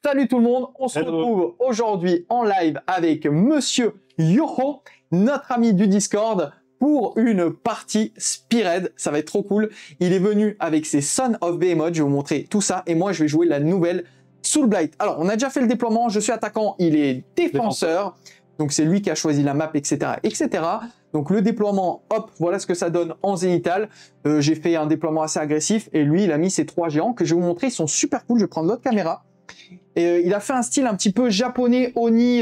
Salut tout le monde, on se retrouve aujourd'hui en live avec Monsieur Yoho, notre ami du Discord, pour une partie Spearhead. Ça va être trop cool. Il est venu avec ses Son of Behemoth, je vais vous montrer tout ça, et moi je vais jouer la nouvelle Soul Blight. Alors, on a déjà fait le déploiement, je suis attaquant, il est défenseur, donc c'est lui qui a choisi la map, etc., etc. Donc le déploiement, hop, voilà ce que ça donne en zénital. J'ai fait un déploiement assez agressif, et lui, il a mis ses 3 géants que je vais vous montrer, ils sont super cool. Je vais prendre l'autre caméra. Et il a fait un style un petit peu japonais, Oni,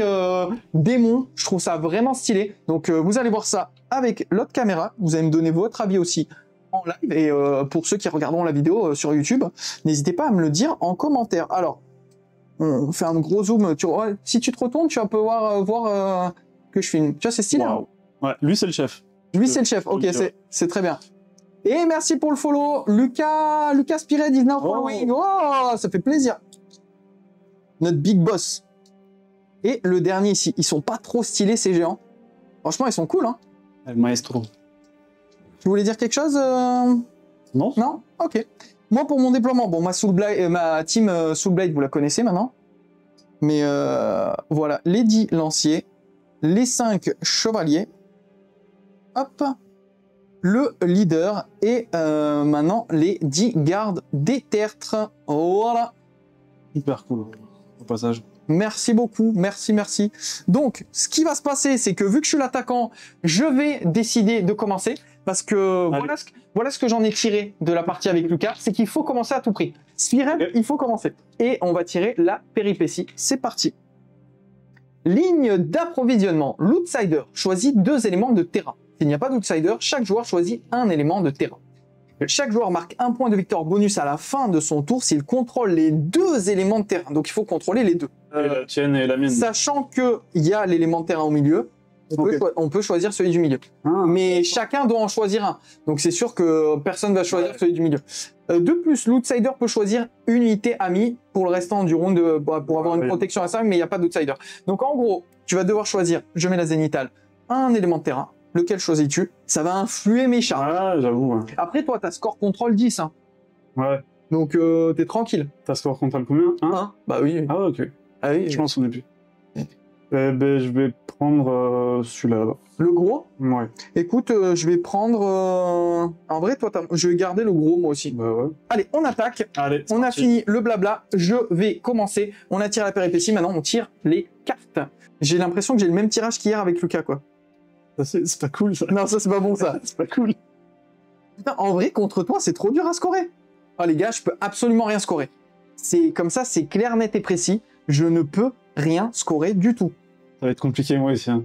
démon. Je trouve ça vraiment stylé. Donc vous allez voir ça avec l'autre caméra. Vous allez me donner votre avis aussi en live. Et pour ceux qui regarderont la vidéo sur YouTube, n'hésitez pas à me le dire en commentaire. Alors, on fait un gros zoom. Si tu te retournes, tu vas pouvoir voir que je filme. Tu vois, c'est stylé. Wow. Hein. Ouais, lui c'est le chef. Lui c'est le chef. Ok, c'est très bien. Et merci pour le follow. Lucas Spearhead is now following. Oh, ça fait plaisir. Notre big boss. Et le dernier ici. Ils sont pas trop stylés, ces géants. Franchement, ils sont cool, hein. Le maestro. Tu voulais dire quelque chose Non. Non. Ok. Moi, pour mon déploiement, bon, ma team Soul Blade, vous la connaissez maintenant. Mais voilà, les 10 lanciers, les 5 chevaliers. Hop. Le leader. Et maintenant, les 10 gardes des tertres. Voilà. Hyper cool. Au passage. Merci beaucoup, merci. Donc, ce qui va se passer, c'est que vu que je suis l'attaquant, je vais décider de commencer, parce que voilà ce que j'en ai tiré de la partie avec Lucas, c'est qu'il faut commencer à tout prix. Spearhead, il faut commencer. Et on va tirer la péripétie. C'est parti. Ligne d'approvisionnement. L'outsider choisit 2 éléments de terrain. S'il n'y a pas d'outsider, chaque joueur choisit un élément de terrain. Chaque joueur marque un point de victoire bonus à la fin de son tour s'il contrôle les 2 éléments de terrain. Donc il faut contrôler les 2. La tienne et la mienne. Sachant qu'il y a l'élément de terrain au milieu, on peut choisir celui du milieu. Mais chacun doit en choisir un. Donc c'est sûr que personne ne va choisir celui du milieu. De plus, l'outsider peut choisir une unité amie pour le restant du round pour avoir une protection à 5, mais il n'y a pas d'outsider. Donc en gros, tu vas devoir choisir, je mets la zénitale, un élément de terrain. Lequel choisis-tu? Ça va influer mes charges. Ah, j'avoue. Ouais. Après, toi, t'as score contrôle 10. Hein. Ouais. Donc, t'es tranquille. T'as score contrôle combien? 1. Bah oui. Ah, ok. Ah oui. Je m'en souviens plus. Ben, je vais prendre celui-là. Là. Le gros? Ouais. Écoute, je vais prendre... En vrai, toi, je vais garder le gros, moi aussi. Bah ouais. Allez, on attaque. Allez, on a fini le blabla. Je vais commencer. On a tiré la péripétie. Maintenant, on tire les cartes. J'ai l'impression que j'ai le même tirage qu'hier avec Lucas, quoi. C'est pas cool, ça. Non, ça, c'est pas bon, ça. C'est pas cool. Putain, en vrai, contre toi, c'est trop dur à scorer. Oh, les gars, je peux absolument rien scorer. C'est comme ça, c'est clair, net et précis. Je ne peux rien scorer du tout. Ça va être compliqué, moi, ici. Hein.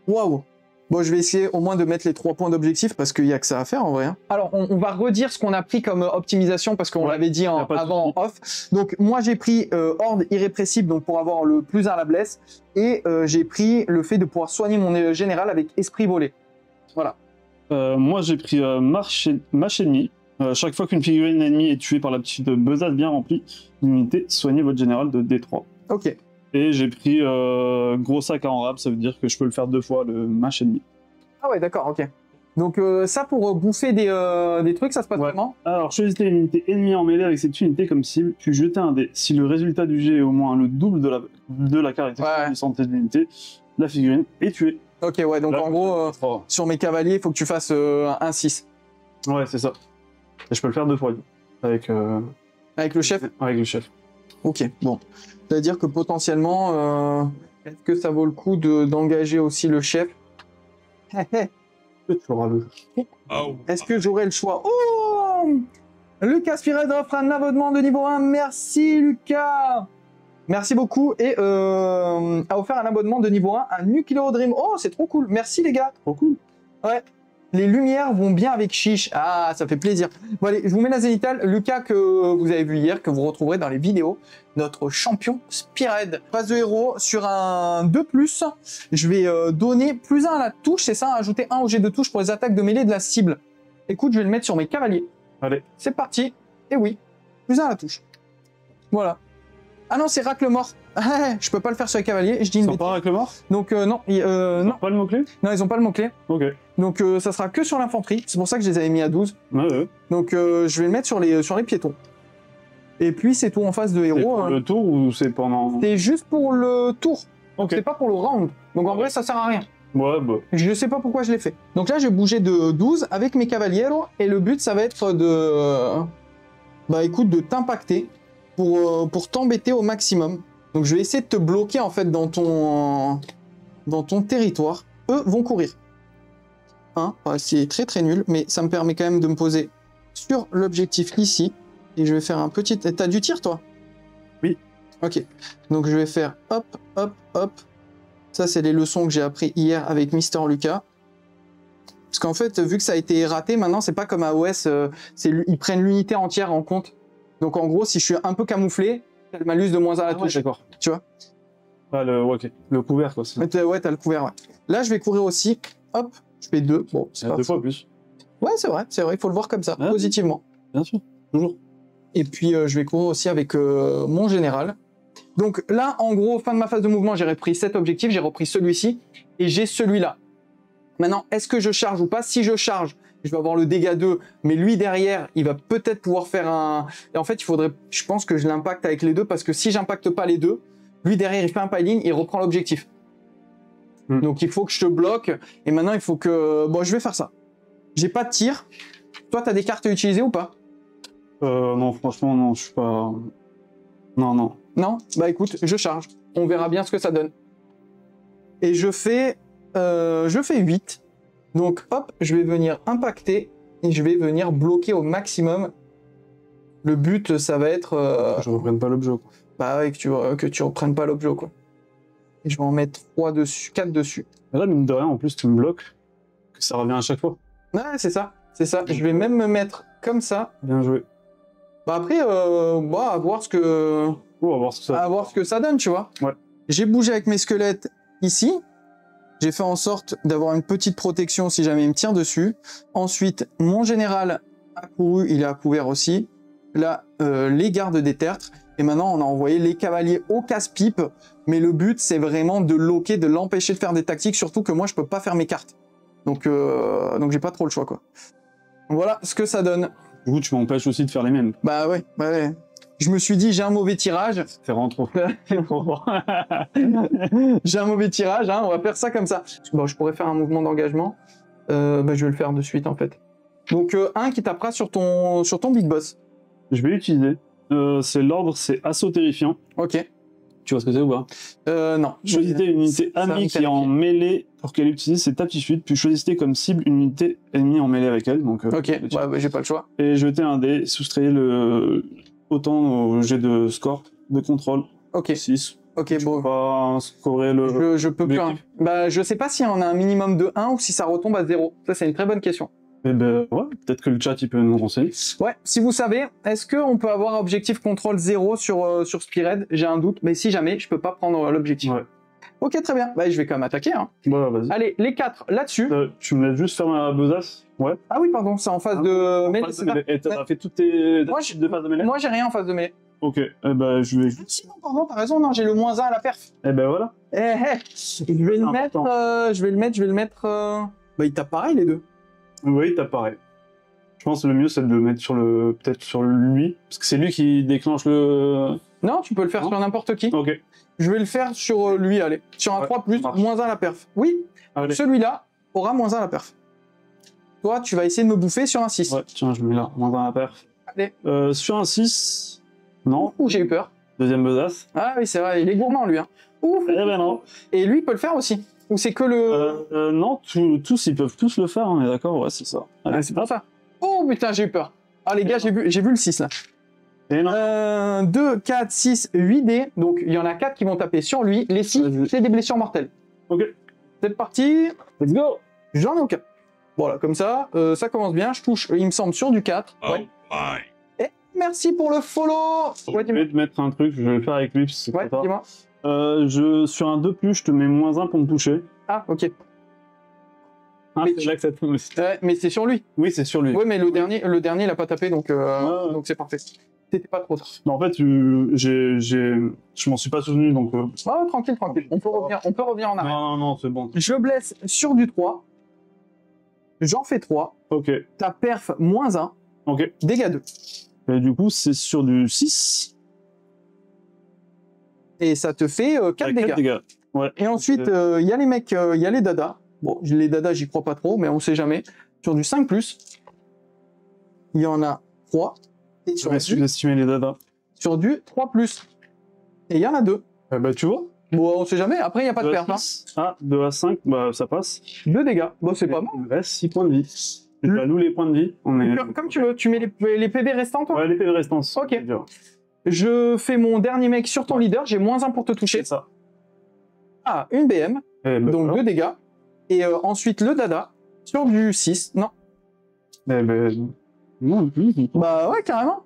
Waouh. Bon, je vais essayer au moins de mettre les 3 points d'objectif parce qu'il n'y a que ça à faire en vrai. Hein. Alors, on va redire ce qu'on a pris comme optimisation parce qu'on l'avait dit avant en off. Donc, moi, j'ai pris Horde irrépressible donc pour avoir le plus 1 à la blesse. Et j'ai pris le fait de pouvoir soigner mon général avec esprit volé. Voilà. Moi, j'ai pris marche ennemie. Chaque fois qu'une figurine ennemie est tuée par la petite besace bien remplie, l'unité soignez votre général de D3. Ok. Et j'ai pris gros sac à enrab, ça veut dire que je peux le faire 2 fois, le match ennemi. Ah ouais, d'accord, ok. Donc ça, pour bouffer des trucs, ça se passe comment? Alors, choisissez une unité ennemie en mêlée avec cette unité comme si tu jetais un dé. Si le résultat du jet est au moins le double de la caractéristique de santé de l'unité, la figurine est tuée. Ok, ouais, donc là, en gros, sur mes cavaliers, il faut que tu fasses un 6. Ouais, c'est ça. Et je peux le faire 2 fois, avec le chef? Avec le chef. Ok, bon. C'est-à-dire que potentiellement, est-ce que ça vaut le coup d'engager aussi le chef? Est-ce que j'aurai le choix? Oh, Lucas Spearhead offre un abonnement de niveau 1. Merci Lucas. Merci beaucoup. Et a offert un abonnement de niveau 1 à Nucleo Dream. Oh, c'est trop cool. Merci les gars. Trop cool. Ouais. Les lumières vont bien avec Chiche. Ah, ça fait plaisir. Bon, allez, je vous mets la zénitale. Lucas, que vous avez vu hier, que vous retrouverez dans les vidéos. Notre champion Spearhead. Phase de héros sur un 2+. Je vais donner plus 1 à la touche. C'est ça, ajouter 1 au jet de touche pour les attaques de mêlée de la cible. Écoute, je vais le mettre sur mes cavaliers. Allez. C'est parti. Et oui, plus 1 à la touche. Voilà. Ah non, c'est racle mort. Je peux pas le faire sur les cavaliers. Je dis une bêtise. Ils sont pas racle mort? Donc non. Non. Pas le mot-clé? Non, ils ont pas le mot-clé. Ok. Donc ça sera que sur l'infanterie. C'est pour ça que je les avais mis à 12. Ouais. Donc je vais le mettre sur les piétons. Et puis c'est tout en phase de C'est héros. pour le tour ou c'est pendant... C'est juste pour le tour. Ok. C'est pas pour le round. Donc en vrai, ça sert à rien. Ouais, bah... Je sais pas pourquoi je l'ai fait. Donc là, j'ai bougé de 12 avec mes cavalieros. Et le but, ça va être de... Bah écoute, de t'impacter pour t'embêter au maximum. Donc je vais essayer de te bloquer en fait dans ton territoire. Eux vont courir. C'est très très nul, mais ça me permet quand même de me poser sur l'objectif ici. Et je vais faire un petit... T'as du tir, toi? Oui. Ok. Donc je vais faire hop, hop, hop. Ça, c'est les leçons que j'ai appris hier avec Mister Lucas. Parce qu'en fait, vu que ça a été raté, maintenant, c'est pas comme AOS, ils prennent l'unité entière en compte. Donc en gros, si je suis un peu camouflé, t'as le malus de moins 1 à la touche. D'accord. Tu vois? Ah, ok. Le couvert, quoi. Ouais, t'as le couvert, ouais. Là, je vais courir aussi. Hop, je fais 2. Bon, c'est pas... 2 fois plus. Ouais, c'est vrai, il faut le voir comme ça, Ouais. positivement. Bien sûr, toujours. Et puis, je vais courir aussi avec mon général. Donc là, en gros, fin de ma phase de mouvement, j'ai repris cet objectif, j'ai repris celui-ci, et j'ai celui-là. Maintenant, est-ce que je charge ou pas? Si je charge, je vais avoir le dégât 2, mais lui, derrière, il va peut-être pouvoir faire un... Et en fait, il faudrait, je pense que je l'impacte avec les deux, parce que si j'impacte pas les deux, lui, derrière, il fait un piling, il reprend l'objectif. Donc, il faut que je te bloque, et maintenant, il faut que... Bon, je vais faire ça. J'ai pas de tir. Toi, t'as des cartes à utiliser ou pas? Non, franchement, non, je suis pas... Non. Non? Bah écoute, je charge. On verra bien ce que ça donne. Et je fais 8. Donc hop, je vais venir impacter et je vais venir bloquer au maximum. Le but, ça va être... Je reprenne pas l'objet, quoi. Bah ouais, que tu reprennes pas l'objet, quoi. Et je vais en mettre 3 dessus, 4 dessus. Mais là, mine de rien, en plus, tu me bloques, que ça revient à chaque fois. Ouais, c'est ça. C'est ça. Je vais même me mettre comme ça. Bien joué. Bah après, à voir ce que... On va voir ce que ça... À voir ce que ça donne, tu vois. Ouais. J'ai bougé avec mes squelettes ici. J'ai fait en sorte d'avoir une petite protection si jamais il me tire dessus. Ensuite, mon général a couru, il est à couvert aussi. Là, les gardes des tertres. Et maintenant, on a envoyé les cavaliers au casse-pipe. Mais le but, c'est vraiment de loquer, de l'empêcher de faire des tactiques. Surtout que moi, je peux pas faire mes cartes. Donc j'ai pas trop le choix, quoi. Voilà ce que ça donne. Du coup, tu m'empêches aussi de faire les mêmes. Bah ouais. Je me suis dit, j'ai un mauvais tirage. C'est vraiment trop. J'ai un mauvais tirage, hein, on va faire ça comme ça. Bon, je pourrais faire un mouvement d'engagement. Je vais le faire de suite, en fait. Donc, un qui tapera sur ton Big Boss. Je vais l'utiliser. C'est l'ordre, c'est assaut terrifiant. Ok. Tu vois ce que c'est ou pas? Non. Choisissez une unité amie qui est en mêlée pour qu'elle utilise ses aptitudes, puis choisissez comme cible une unité ennemie en mêlée avec elle. Donc, ok, j'ai pas le choix. Et jetez un dé, soustrayez autant au jet de score, de contrôle. Ok. 6. Ok, Tu bon. peux pas scorer le... Je peux pas. Bah, je sais pas si on a un minimum de 1 ou si ça retombe à 0. Ça, c'est une très bonne question. Eh ben, ouais, peut-être que le chat, il peut nous renseigner. Ouais, si vous savez, est-ce qu'on peut avoir objectif contrôle 0 sur Spearhead? J'ai un doute, mais si jamais, je peux pas prendre l'objectif. Ouais. Ok, très bien. Bah, je vais quand même attaquer. Hein. Ouais, vas-y. Allez, les 4 là-dessus. Tu me laisses juste faire ma besace? Ouais. Ah oui, pardon, c'est en phase de mêlée. Et t'as fait toutes tes Moi, deux phases de mêlée? Moi, j'ai rien en phase de mêlée. Ok, eh ben, je vais... Sinon, pardon, t'as raison, non, j'ai le -1 à la perf. Eh ben, voilà. Je vais le mettre... Bah, il tape pareil, les deux. Oui, t'as pareil. Je pense que le mieux, c'est de le mettre sur le... Peut-être sur lui, parce que c'est lui qui déclenche le... Non, tu peux le faire sur n'importe qui. Ok. Je vais le faire sur lui, allez. Sur un 3+, -1 à la perf. Oui, celui-là aura -1 à la perf. Toi, tu vas essayer de me bouffer sur un 6. Ouais, tiens, je le mets là, -1 à la perf. Allez. Sur un 6... Non. Ouh, j'ai eu peur. Deuxième besace. Ah oui, c'est vrai, il est gourmand, lui. Hein. Ouf. Eh ben non. Et lui, il peut le faire aussi. Ou c'est que le... Non, tous, ils peuvent tous le faire, on est d'accord? Ouais, c'est ça. Allez, c'est pour ça. Oh putain, j'ai eu peur. Ah les gars, j'ai vu le 6 là. Et non. 2, 4, 6, 8 dés. Donc il y en a 4 qui vont taper sur lui. Les 6, c'est des blessures mortelles. Ok. C'est parti. Let's go. J'en ai aucun. Voilà, comme ça, ça commence bien. Je touche, il me semble, sur du 4. Ouais. Et merci pour le follow. Ouais, je vais te mettre un truc, je vais le faire avec lui. Ouais, dis-moi. Sur un 2+, je te mets -1 pour me toucher. Ah, ok. Ah, c'est là que ça tombe aussi. Mais c'est sur lui. Oui, c'est sur lui. Oui, mais le dernier, il a pas tapé, donc c'est parfait. C'était pas trop tard. Non, en fait, je m'en suis pas souvenu, donc... Ah, tranquille. On peut revenir en arrière. Non, c'est bon. Je blesse sur du 3. J'en fais 3. Ok. Ta perf -1. Ok. Dégâts 2. Et du coup, c'est sur du 6. Et ça te fait 4 dégâts. Ouais. Et ensuite, il y a les mecs, il y a les dadas. Bon, les dadas, j'y crois pas trop, mais on sait jamais. Sur du 5+, il y en a 3. Et sur, sous-estimer les dadas. Sur du 3+. Et il y en a 2. Bah, tu vois. Bon, on sait jamais. Après, il n'y a pas de perte. Hein. Ah, 2 à 5, bah, ça passe. 2 dégâts. Bon, c'est pas mal. Il reste 6 points de vie. Bah, nous, les points de vie, on est... Comme tu veux. Tu mets les PV restants, toi? Ouais, les PV restants. Ok. Je fais mon dernier mec sur ton leader. J'ai -1 pour te toucher. C'est ça. Ah, une BM. Bah, donc voilà. 2 dégâts. Et ensuite, le dada. Sur du 6. Non. Non, Bah ouais, carrément.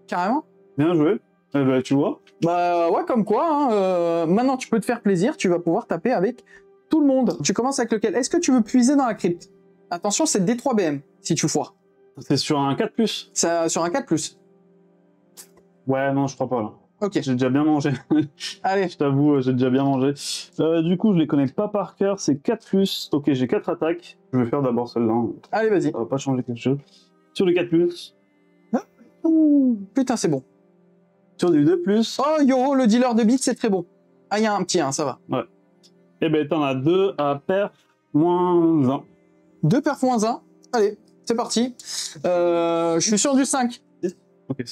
Carrément. bien joué. Bah, tu vois. Bah ouais, comme quoi. Hein, maintenant, tu peux te faire plaisir. Tu vas pouvoir taper avec tout le monde. Tu commences avec lequel? Est-ce que tu veux puiser dans la crypte? Attention, c'est D3 BM, si tu foires. C'est sur un 4+. Ça, sur un 4+. Ouais, non, je crois pas, là. Ok. J'ai déjà bien mangé. Allez. Je t'avoue, j'ai déjà bien mangé. Du coup, je les connais pas par cœur. C'est 4+. Ok, j'ai 4 attaques. Je vais faire d'abord celle-là. Allez, vas-y. Ça va pas changer quelque chose. Sur le 4+. Putain, c'est bon. Sur du 2+. Oh, Yoro, le dealer de bits, c'est très bon. Ah, il y a un petit 1, ça va. Ouais. Et ben, t'en as 2 à perf -1. 2 perf -1. Allez, c'est parti. Je suis sur du 5. Ok,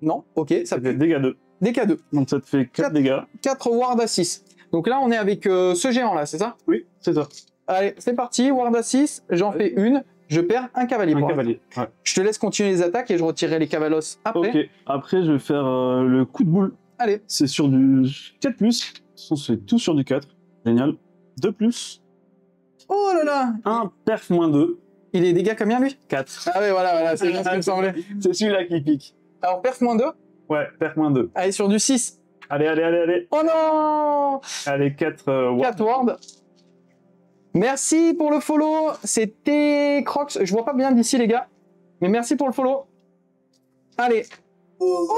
Non, ok, ça ça fait fait dégâts 2. dégâts 2. Donc ça te fait 4 dégâts. 4 ward à 6. Donc là, on est avec ce géant-là, c'est ça? Oui, c'est ça. Allez, c'est parti, ward à 6, j'en fais une, je perds un cavalier. Un pour cavalier. Ouais. Je te laisse continuer les attaques et je retirerai les cavalos après. Ok, après je vais faire le coup de boule. Allez. C'est sur du 4+. C'est tout sur du 4. Génial. 2+. Oh là là. 1 perf -2. Il est dégâts combien, lui? 4. Ah ouais, voilà, c'est bien ce qui me semblait. C'est celui-là qui pique. Alors, perf -2. Ouais, perf -2. Allez, sur du 6. Allez. Oh non. Allez, 4 4 ward. Merci pour le follow. C'était Crocs. Je vois pas bien d'ici, les gars. Mais merci pour le follow. Allez. Oh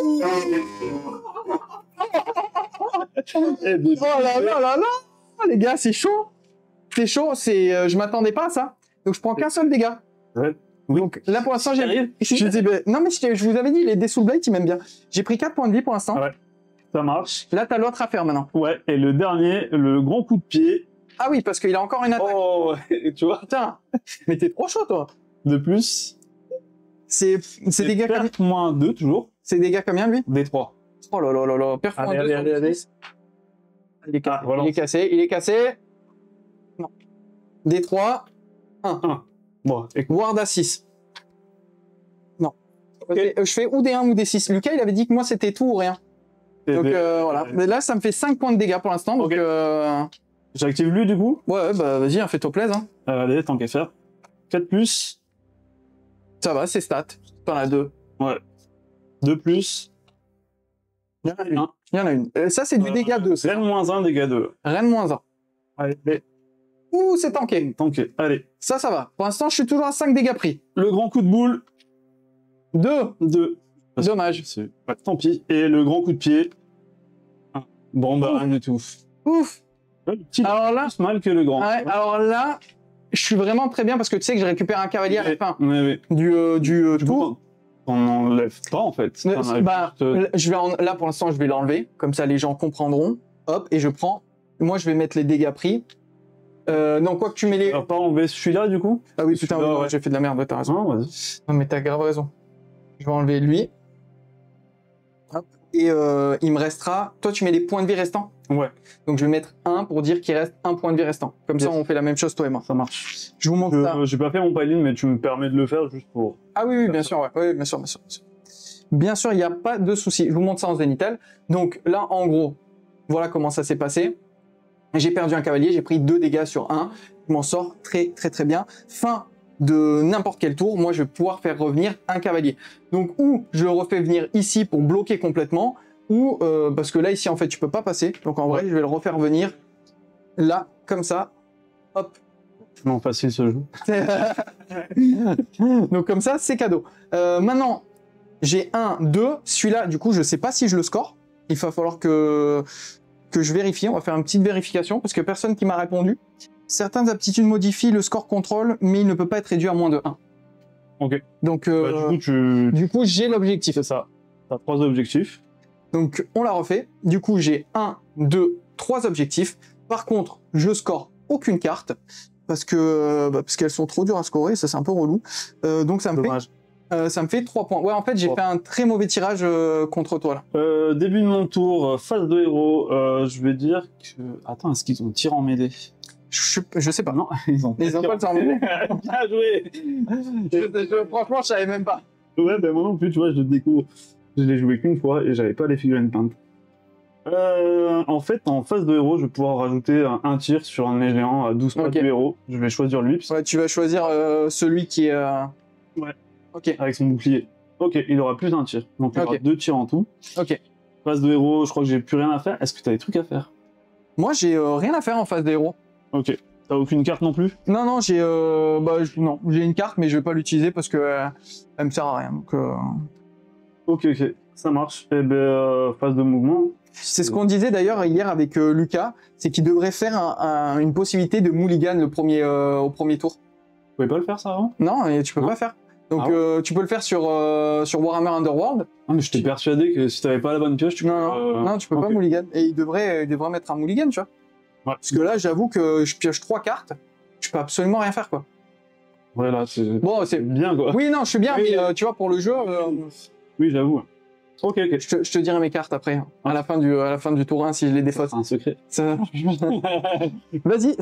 là là là là. Les gars, c'est chaud. C'est chaud. Je m'attendais pas à ça. Donc, je prends qu'un seul dégât. Ouais. Oui. Donc, là, pour l'instant, j'ai... Sérieux Non, mais je vous avais dit, les dés Soul Blade, ils m'aiment bien. J'ai pris 4 points de vie pour l'instant. Ouais. Ça marche. Là, t'as l'autre à faire maintenant. Ouais, et le dernier, le grand coup de pied. Ah oui, parce qu'il a encore une attaque. Oh, tu vois. Putain. Mais t'es trop chaud, toi. De plus. C'est des gars combien? perf -2 toujours. C'est des gars combien, lui? D3. Oh là là là là. Perf Allez, -2 allez, sur allez, le allez. 10. Il est cassé. Ah, voilà. Il est cassé. Il est cassé. Non. D3. 1. Bon, écoute. Ward à 6. Non. Okay. Je fais ou D1 ou D6. Lucas, il avait dit que moi, c'était tout ou rien. Donc voilà. Mais là, ça me fait 5 points de dégâts pour l'instant. Donc, j'active lui, du coup. Ouais, bah vas-y, hein, fais-toi plaisir. Hein. Allez, tant qu'à faire. 4+. Ça va, c'est stat. T'en as 2. Ouais. 2+. Il y en a une. Il y en a une. Ça, c'est du dégât 2. Reine -1, dégâts 2. Reine -1. Allez, Ouh, c'est tanké. tanké. Allez. Ça va. Pour l'instant, je suis toujours à 5 dégâts pris. Le grand coup de boule. 2. 2. Dommage. Ouais, tant pis. Et le grand coup de pied. 1. Bon, bah, rien du tout. Ouf. Le petit Alors là, plus mal que le grand. ouais, alors là, je suis vraiment très bien parce que tu sais que je récupère un cavalier à la fin Ouais. du tour. On n'enlève pas, en fait. Bah, là, pour l'instant, je vais l'enlever. Comme ça, les gens comprendront. Hop, et je prends. Moi, je vais mettre les dégâts pris. Non, quoi que tu mets les... On va pas enlever celui-là, du coup? Ah oui, putain, Celui-là, ouais, ouais. j'ai fait de la merde, t'as raison. Non, vas-y. Non, mais t'as grave raison. Je vais enlever lui. Hop. Et il me restera... Toi, tu mets les points de vie restants? Ouais. Donc, je vais mettre 1 pour dire qu'il reste un point de vie restant. Comme ça, Yes. on fait la même chose, toi et moi. Ça marche. Je vous montre ça. J'ai pas fait mon piling, mais tu me permets de le faire juste pour... Ah oui, oui, bien sûr, ouais. Oui, bien sûr, bien sûr. Bien sûr, il n'y a pas de souci. Je vous montre ça en zénithal. Donc là, en gros, voilà comment ça s'est passé. J'ai perdu un cavalier, j'ai pris 2 dégâts sur 1. Je m'en sors très, très, très bien. Fin de n'importe quel tour, moi, je vais pouvoir faire revenir un cavalier. Donc, ou je le refais venir ici pour bloquer complètement, ou parce que là, ici, en fait, tu peux pas passer. Donc, en vrai, je vais le refaire venir là, comme ça. Hop. Non, facile ce jeu. Donc, comme ça, c'est cadeau. Maintenant, j'ai 1, 2. Celui-là, du coup, je sais pas si je le score. Il va falloir que je vérifie. On va faire une petite vérification parce que personne qui m'a répondu. Certaines aptitudes modifient le score contrôle, mais il ne peut pas être réduit à moins de 1. Ok. Donc, Bah, du coup, j'ai l'objectif. c'est ça. T'as 3 objectifs. Donc, on la refait. Du coup, j'ai 1, 2, 3 objectifs. Par contre, je score aucune carte parce qu'elles sont trop dures à scorer. Ça, c'est un peu relou. Donc, ça me fait 3 points. Ouais, en fait, j'ai fait un très mauvais tirage contre toi, là. Début de mon tour, phase de héros. Je vais dire que... Attends, est-ce qu'ils ont tiré en mêlée? Je sais pas. Non, ils ont pas le tir en mêlée. Bien joué. Franchement, je savais même pas. Ouais, ben moi non plus, tu vois, je le découvre. Je l'ai joué qu'une fois et j'avais pas les figurines peintes. En fait, en phase de héros, je vais pouvoir rajouter un tir sur un de mes géants à 12 points de héros. Je vais choisir lui. Ouais, tu vas choisir celui qui est... Ouais. Ok. Avec son bouclier. Ok, il aura plus d'un tir. Donc il aura 2 tirs en tout. Ok. Phase de héros, je crois que j'ai plus rien à faire. Est-ce que tu as des trucs à faire? Moi, j'ai rien à faire en phase de héros. Ok. T'as aucune carte non plus? Non, non, j'ai non, j'ai une carte, mais je vais pas l'utiliser parce que elle me sert à rien. Donc, Ok, ça marche. Et ben, phase de mouvement. C'est ce qu'on disait d'ailleurs hier avec Lucas, c'est qu'il devrait faire une possibilité de mulligan au premier tour. Vous pouvez pas le faire ça avant? Non, et tu peux pas faire. Donc tu peux le faire sur Warhammer Underworld. Ah, mais je t'ai persuadé que si t'avais pas la bonne pioche, tu peux... Non, tu peux pas mulligan. Et il devrait mettre un mulligan, tu vois. Ouais. Parce que là, j'avoue que je pioche 3 cartes, je peux absolument rien faire, quoi. Ouais, là, c'est... Bon, c'est bien, quoi. Oui, non, je suis bien, oui, mais tu vois, pour le jeu... Oui, j'avoue. Ok. Je te dirai mes cartes après, à la fin du tour 1, si je les défausse. C'est un secret. Vas-y,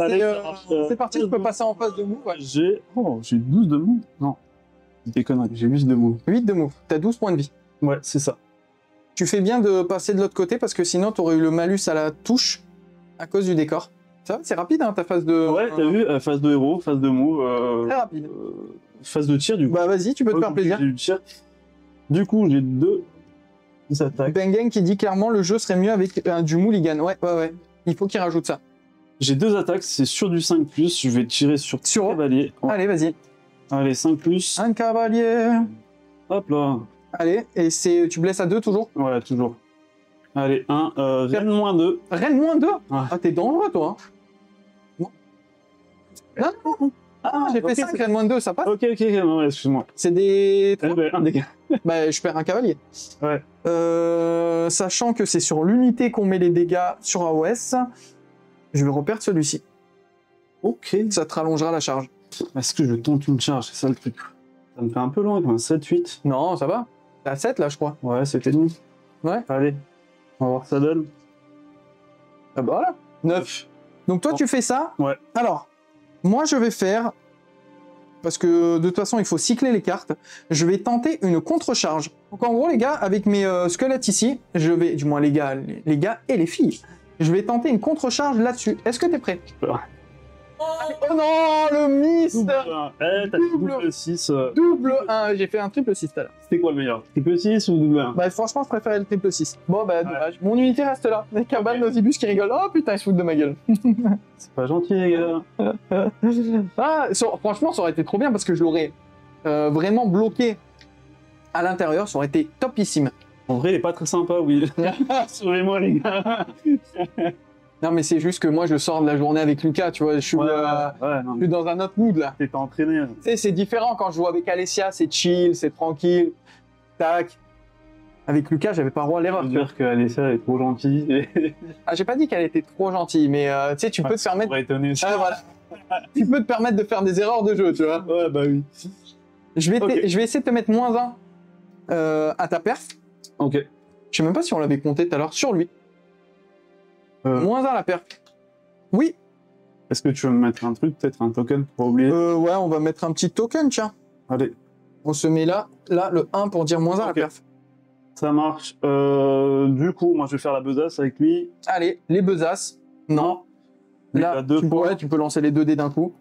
c'est parti, je peux passer en phase de move. Ouais. J'ai 12 de move. Non, des conneries, j'ai 8 de move. 8 de move, t'as 12 points de vie. Ouais, c'est ça. Tu fais bien de passer de l'autre côté, parce que sinon, t'aurais eu le malus à la touche, à cause du décor. Ça va, c'est rapide, hein, ta phase de... Ouais, t'as vu, phase de héros, phase de move... Très rapide. Phase de tir, du coup. Bah vas-y, tu peux te faire plaisir. Du tir. Du coup, j'ai 2 attaques. Bengen qui dit clairement le jeu serait mieux avec du mulligan. Ouais. Il faut qu'il rajoute ça. J'ai 2 attaques, c'est sur du 5+, je vais tirer sur cavalier. Ouais. Allez, vas-y. Allez, 5+. Un cavalier. Hop là. Allez, et tu blesses à 2 toujours? Ouais, toujours. Allez, reine -2. Reine -2? Ah, t'es dangereux, toi. Non. Ah, j'ai fait 5 reine -2, ça passe? Ok, non, excuse-moi. C'est des... Un dégât. Bah, je perds un cavalier. Ouais. Sachant que c'est sur l'unité qu'on met les dégâts sur AOS, je vais reperdre celui-ci. Ok. Ça te rallongera la charge. Est-ce que je tente une charge? C'est ça le truc. Ça me fait un peu loin, quoi. 7-8. Non, ça va. T'es à 7 là, je crois. Ouais, 7,5. Ouais. Allez. On va voir ce que ça donne. Ah bah voilà. 9. Donc toi, tu fais ça. Ouais. Alors, moi, je vais faire... Parce que de toute façon, il faut cycler les cartes. Je vais tenter une contre-charge. Donc en gros, les gars, avec mes squelettes ici, je vais... Du moins, les gars et les filles. Je vais tenter une contre-charge là-dessus. Est-ce que t'es prêt? Oh non, le miss! T'as double 6. Double 1, j'ai fait un triple 6 tout à l'heure. C'était quoi le meilleur? Triple 6 ou double 1? Bah franchement, je préférais le triple 6. Bon bah dommage. Mon unité reste là. Les cabales Nosibus qui rigolent. Oh putain, ils se foutent de ma gueule. C'est pas gentil, les gars. Franchement, ça aurait été trop bien parce que je l'aurais vraiment bloqué à l'intérieur. Ça aurait été topissime. En vrai, il est pas très sympa, Will. Sauvez-moi, les gars. Non, mais c'est juste que moi, je sors de la journée avec Lucas, tu vois. Je suis dans un autre mood, là. T'es entraîné. Tu sais, c'est différent quand je joue avec Alessia, c'est chill, c'est tranquille. Tac. Avec Lucas, j'avais pas le droit à l'erreur. Je veux dire que Alessia est trop gentille. Ah, j'ai pas dit qu'elle était trop gentille, mais tu sais, tu peux te permettre... Ça étonné aussi. Ah, voilà. Tu peux te permettre de faire des erreurs de jeu, tu vois. Ouais, bah oui. Je vais essayer de te mettre -1 à ta perf. Ok. Je sais même pas si on l'avait compté tout à l'heure sur lui. -1 à la perf. Oui. Est-ce que tu veux me mettre un truc, peut-être un token pour pas oublier? Ouais, on va mettre un petit token, tiens. Allez. On se met là, le 1 pour dire -1 à la perf. Ça marche. Du coup, moi, je vais faire la besace avec lui. Allez, les besaces. Non. Là, tu peux lancer les 2 dés d'un coup.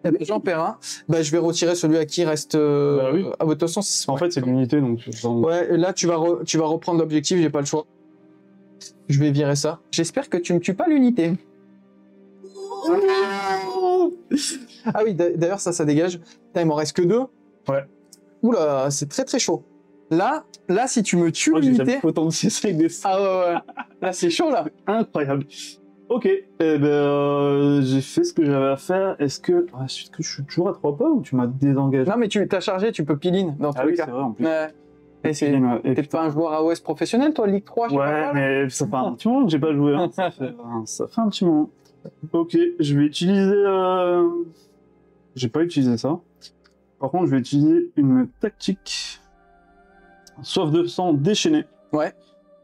Eh ben, j'en perds un. Bah, je vais retirer celui à qui reste... Bah oui. Ah, de toute façon, en fait, c'est l'unité, donc... Ouais, là, tu vas reprendre l'objectif, j'ai pas le choix. Je vais virer ça. J'espère que tu me tues pas l'unité. Ah oui, d'ailleurs, ça dégage. Putain, il m'en reste que 2. Ouais. Oula, c'est très très chaud. Là, si tu me tues l'unité... J'ai autant de 6 avec des... Ah ouais. Là, c'est chaud, là. Incroyable. Ok, eh ben, j'ai fait ce que j'avais à faire. Est-ce que je suis toujours à 3 pas ou tu m'as désengagé? Non, mais tu t'as chargé, tu peux peel-in dans tous Ah les oui, cas. c'est vrai en plus. Ouais. Et c'est... Et T'es pas un joueur AOS professionnel, toi, Ligue 3, je sais pas ouais, quoi, là mais ça fait un petit moment que j'ai pas joué. Hein. Ça fait un petit moment. Ok, je vais utiliser... J'ai pas utilisé ça. Par contre, je vais utiliser une tactique. Soif de sang déchaîné. Ouais.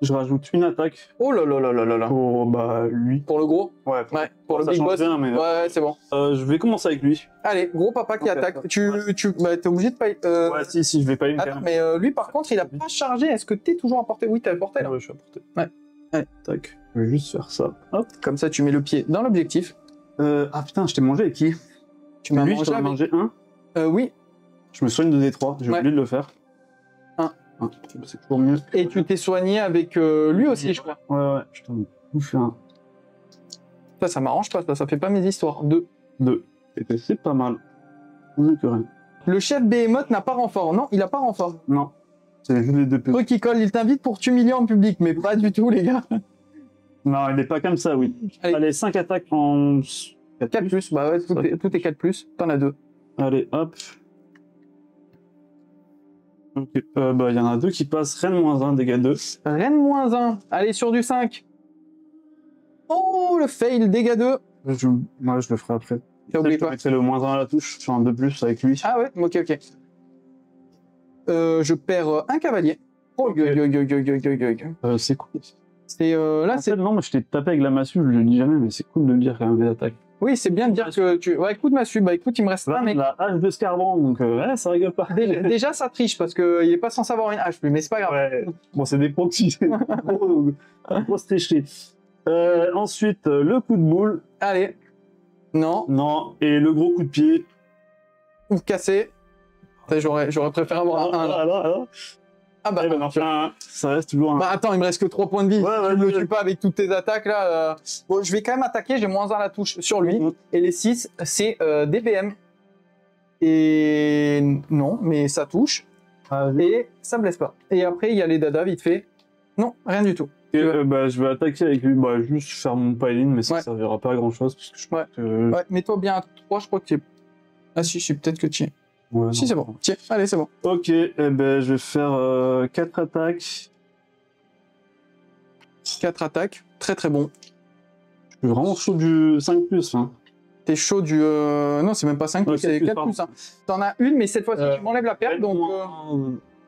Je rajoute une attaque Oh là là là là là là. pour lui. Pour le gros? Ouais, Ouais, pour le ça big change boss. rien, mais Ouais, c'est bon. je vais commencer avec lui. Allez, gros papa qui Ok, attaque. ouais. Bah, t'es obligé de pas... Ouais, si, je vais pas une quand Attends, même. mais lui, par contre, il a pas chargé. Est-ce que t'es toujours à portée? Oui, t'es à portée, là. Ouais, je suis à portée. Ouais. Allez. Tac. Je vais juste faire ça. Hop. Comme ça, tu mets le pied dans l'objectif. Ah putain, je t'ai mangé avec qui? Tu m'as Lui, mangé je t'en ai avec... mangé un. Oui. Je me soigne de D3, j'ai Ouais. oublié de le faire. Un. C'est toujours mieux. Et tu t'es soigné avec lui aussi, je crois. Ouais, je t'en ai bouffé un. Ça m'arrange pas, ça fait pas mes histoires. 2. 2. Et c'est pas mal. Mieux que rien. Le chef Behemoth n'a pas renfort. Non, il a pas renfort. Non. C'est juste les deux petits. Truc qui colle, il t'invite pour t'humilier en public, mais pas du tout, les gars. Non, il est pas comme ça, oui. Allez. Allez 5 attaques en 4+, bah ouais, tout est 4+. T'en as 2. Allez, hop. Ok. Bah, il y en a 2 qui passent. Reine -1, dégâts 2. Reine -1. Allez, sur du 5. Oh, le fail, dégâts 2. Moi, je le ferai après. T'as oublié Je quoi? mettrai le -1 à la touche sur un 2+ avec lui. Ah ouais, ok. Je perds un cavalier. Oh, Ok. C'est cool. C'est là, En c'est... fait, non, mais je t'ai tapé avec la massue, je le dis jamais, mais c'est cool de le dire quand même, les attaques. Oui, c'est bien de dire que tu... Ouais, écoute, Massu, bah écoute, il me reste un mec. La hache de Scarban, donc ouais, ça rigole pas. Déjà, ça triche, parce qu'il est pas censé avoir une hache, lui, mais c'est pas grave. Ouais. Bon, c'est des proxys. Grosse tricherie. Ensuite, le coup de boule. Allez. Non. Non. Et le gros coup de pied. Ou cassé. J'aurais préféré avoir un. Là. Alors. Ah bah, Eh ben non, ça reste toujours un. bah attends, il me reste que 3 points de vie. Ouais, Tu me le ouais. tues pas avec toutes tes attaques là. Bon, je vais quand même attaquer, j'ai -1 à la touche sur lui. Et les 6, c'est DPM. Et non, mais ça touche. Et ça blesse pas. Et après, il y a les dada vite fait. Non, rien du tout. Et, bah, je vais attaquer avec lui. Bah, juste faire mon pile-in, mais ça Ouais. servira pas à grand chose. Parce que je pense que. Ouais, mets-toi bien à 3, je crois que tu es. Ah si, peut-être que tu y es. Ouais, Si, non. c'est bon. Tiens, allez, c'est bon. Ok, eh ben, je vais faire 4 attaques. 4 attaques, très très bon. Je suis vraiment chaud du 5+. Hein. T'es chaud du... Non, c'est même pas 5+, Ouais, c'est 4+, 4+. Hein. T'en as une, mais cette fois-ci, tu m'enlèves la perte, donc...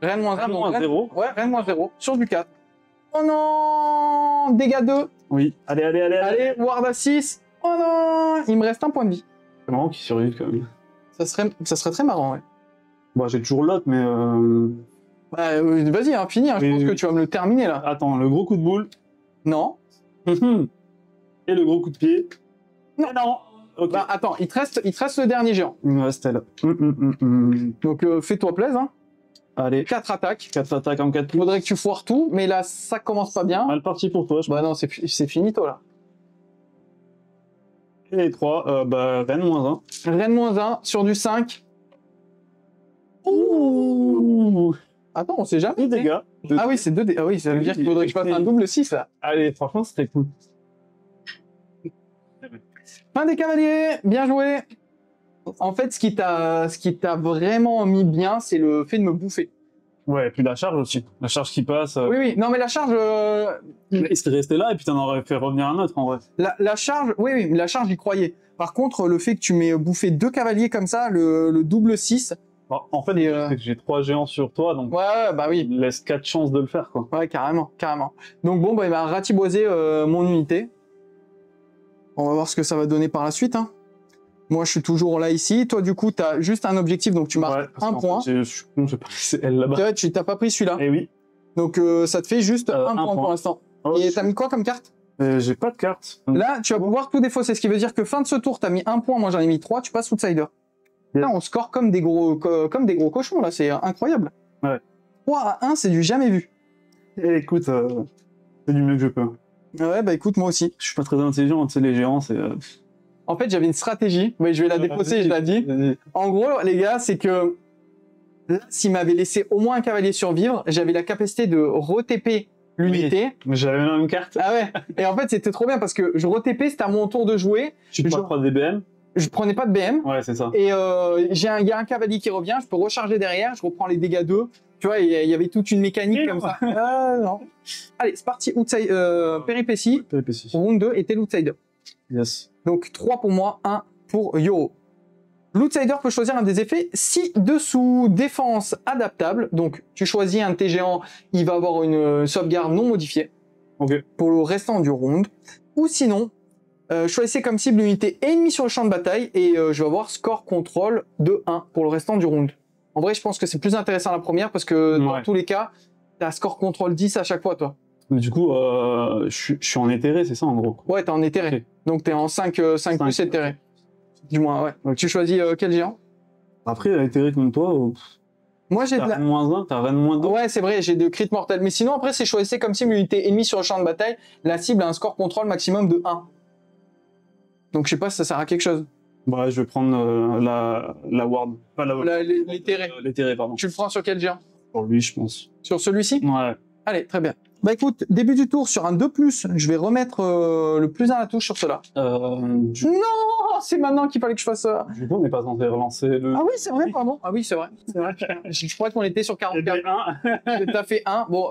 Rien de -1, Rien de donc... -0. Ouais, rien de -0, sur du 4. Oh non, dégâts 2. Oui, allez. Allez, ward à 6. Oh non, il me reste un point de vie. C'est marrant qu'il survive quand même. Ça serait très marrant, ouais. Bon, j'ai toujours l'autre, mais. Bah, vas-y, hein, finis, hein, je Mais- pense que tu vas me le terminer, là. Attends, le gros coup de boule. Non. Et le gros coup de pied. Non. Non. Ok. Bah, attends, il te reste le dernier géant. Il me reste elle. Donc, fais-toi plaisir, hein. Allez, 4 attaques. 4 attaques en 4+. Il faudrait que tu foires tout, mais là, ça commence pas bien. Mal parti pour toi, je Bah non, c'est finito, là. Et les 3, bah, Reine -1. Reine -1 sur du 5. Ouh. Attends, on sait jamais. 2 dégâts. Ah oui, c'est 2 dégâts. Ah oui, ça veut dire qu'il faudrait que je fasse un double 6, là. Allez, franchement, c'était cool. Fin des cavaliers, bien joué. En fait, ce qui t'a vraiment mis bien, c'est le fait de me bouffer. Ouais, et puis la charge aussi. La charge qui passe. Oui. Non, mais la charge... Il serait resté là et puis t'en aurais fait revenir un autre en vrai. La charge... Oui, la charge, j'y croyais. Par contre, le fait que tu m'aies bouffé 2 cavaliers comme ça, le double 6... Bon, en fait, Et, c'est que j'ai 3 géants sur toi, donc Ouais, bah oui. il laisse 4 chances de le faire, quoi. Ouais, carrément. Donc bon, bah, il m'a ratiboisé mon unité. On va voir ce que ça va donner par la suite. Hein. Moi, je suis toujours là ici. Toi, du coup, tu as juste un objectif, donc tu marques parce un qu'en point. fait, je suis con, j'ai pas laissé elle là-bas. C'est vrai, tu t'as pas pris celui-là. Eh oui. Donc ça te fait juste un point pour l'instant. Oh, Et t'as mis quoi comme carte? J'ai pas de carte. Là, tu vas pouvoir tout défausser. Ce qui veut dire que fin de ce tour, t'as mis un point. Moi, j'en ai mis 3. Tu passes outsider. Yes. Là, on score comme des gros cochons. Là, c'est incroyable. Ouais. 3 à 1, c'est du jamais vu. Et écoute, c'est du mieux que je peux. Ouais, bah écoute, moi aussi. Je suis pas très intelligent, tu sais, les géants, c'est... En fait, j'avais une stratégie. Oui, je vais la défausser, je l'ai dit. En gros, les gars, c'est que là, s'il m'avait laissé au moins un cavalier survivre, j'avais la capacité de re-TP l'unité. Mais j'avais la même carte. Ah ouais. Et en fait, c'était trop bien parce que je re-TP, c'était à mon tour de jouer. Tu peux prendre des BM. Je prenais pas de BM. Ouais, c'est ça. Et il y a un cavalier qui revient, je peux recharger derrière, je reprends les dégâts 2. Tu vois, il y avait toute une mécanique comme ça. Non. Allez, c'est parti. Péripétie. Péripétie. Round 2 était l'outsider. Yes. Donc 3 pour moi, 1 pour Yoro. L'outsider peut choisir un des effets ci-dessous. Défense adaptable. Donc tu choisis un de tes géants, il va avoir une sauvegarde non modifiée. Ok. Pour le restant du round. Ou sinon, choisissez comme cible l'unité ennemie sur le champ de bataille et je vais avoir score contrôle de 1 pour le restant du round. En vrai, je pense que c'est plus intéressant la première parce que dans tous les cas, tu as score contrôle 10 à chaque fois, toi. Mais du coup, je suis en éthéré, c'est ça en gros. Ouais, t'es en éthéré. Okay. Donc t'es en 5 plus éthéré. Du moins, ouais. Okay. Tu choisis quel géant? Après, éthéré comme toi, moi j'ai de la... -1, t'as rien de moins 2. Ouais, c'est vrai, j'ai de crit mortel. Mais sinon, après, c'est choisissez comme cible l'unité ennemie sur le champ de bataille. La cible a un score contrôle maximum de 1. Donc je sais pas si ça sert à quelque chose. Bah, je vais prendre la ward. Pas la ward. L'éthéré. L'éthéré, pardon. Tu le prends sur quel géant? Sur lui, je pense. Sur celui-ci? Ouais. Allez, très bien. Bah écoute, début du tour sur un 2+, je vais remettre le plus à la touche sur cela. Non, c'est maintenant qu'il fallait que je fasse ça. Du coup, on n'est pas censé relancer le... Ah oui, c'est vrai, pardon. Ah oui, c'est vrai. Je crois qu'on était sur 44. T'as fait 1. Bon,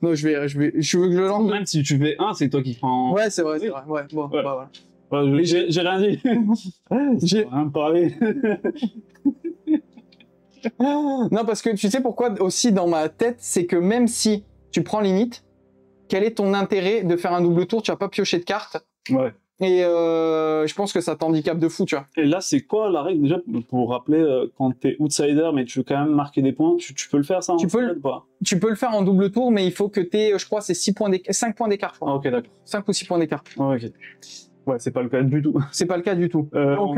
non, je veux que je lance. Même si tu fais 1, c'est toi qui prends... Ouais, c'est vrai, c'est vrai. Ouais, bon, ouais. Bah voilà. Ouais, j'ai rien dit. J'ai rien parlé. Non, parce que tu sais pourquoi aussi dans ma tête, c'est que même si tu prends limite, quel est ton intérêt de faire un double tour? Tu vas pas piocher de cartes. Ouais. Et je pense que ça t'handicape de fou, tu vois. Et là, c'est quoi la règle déjà pour rappeler quand t'es outsider, mais tu veux quand même marquer des points, tu peux le faire ça? Tu peux le faire en double tour, mais il faut que t'aies, je crois, c'est 5 points d'écart. Ah, ok, d'accord. 5 ou 6 points d'écart. Ah, ok. Ouais, c'est pas le cas du tout. C'est pas le cas du tout. Donc,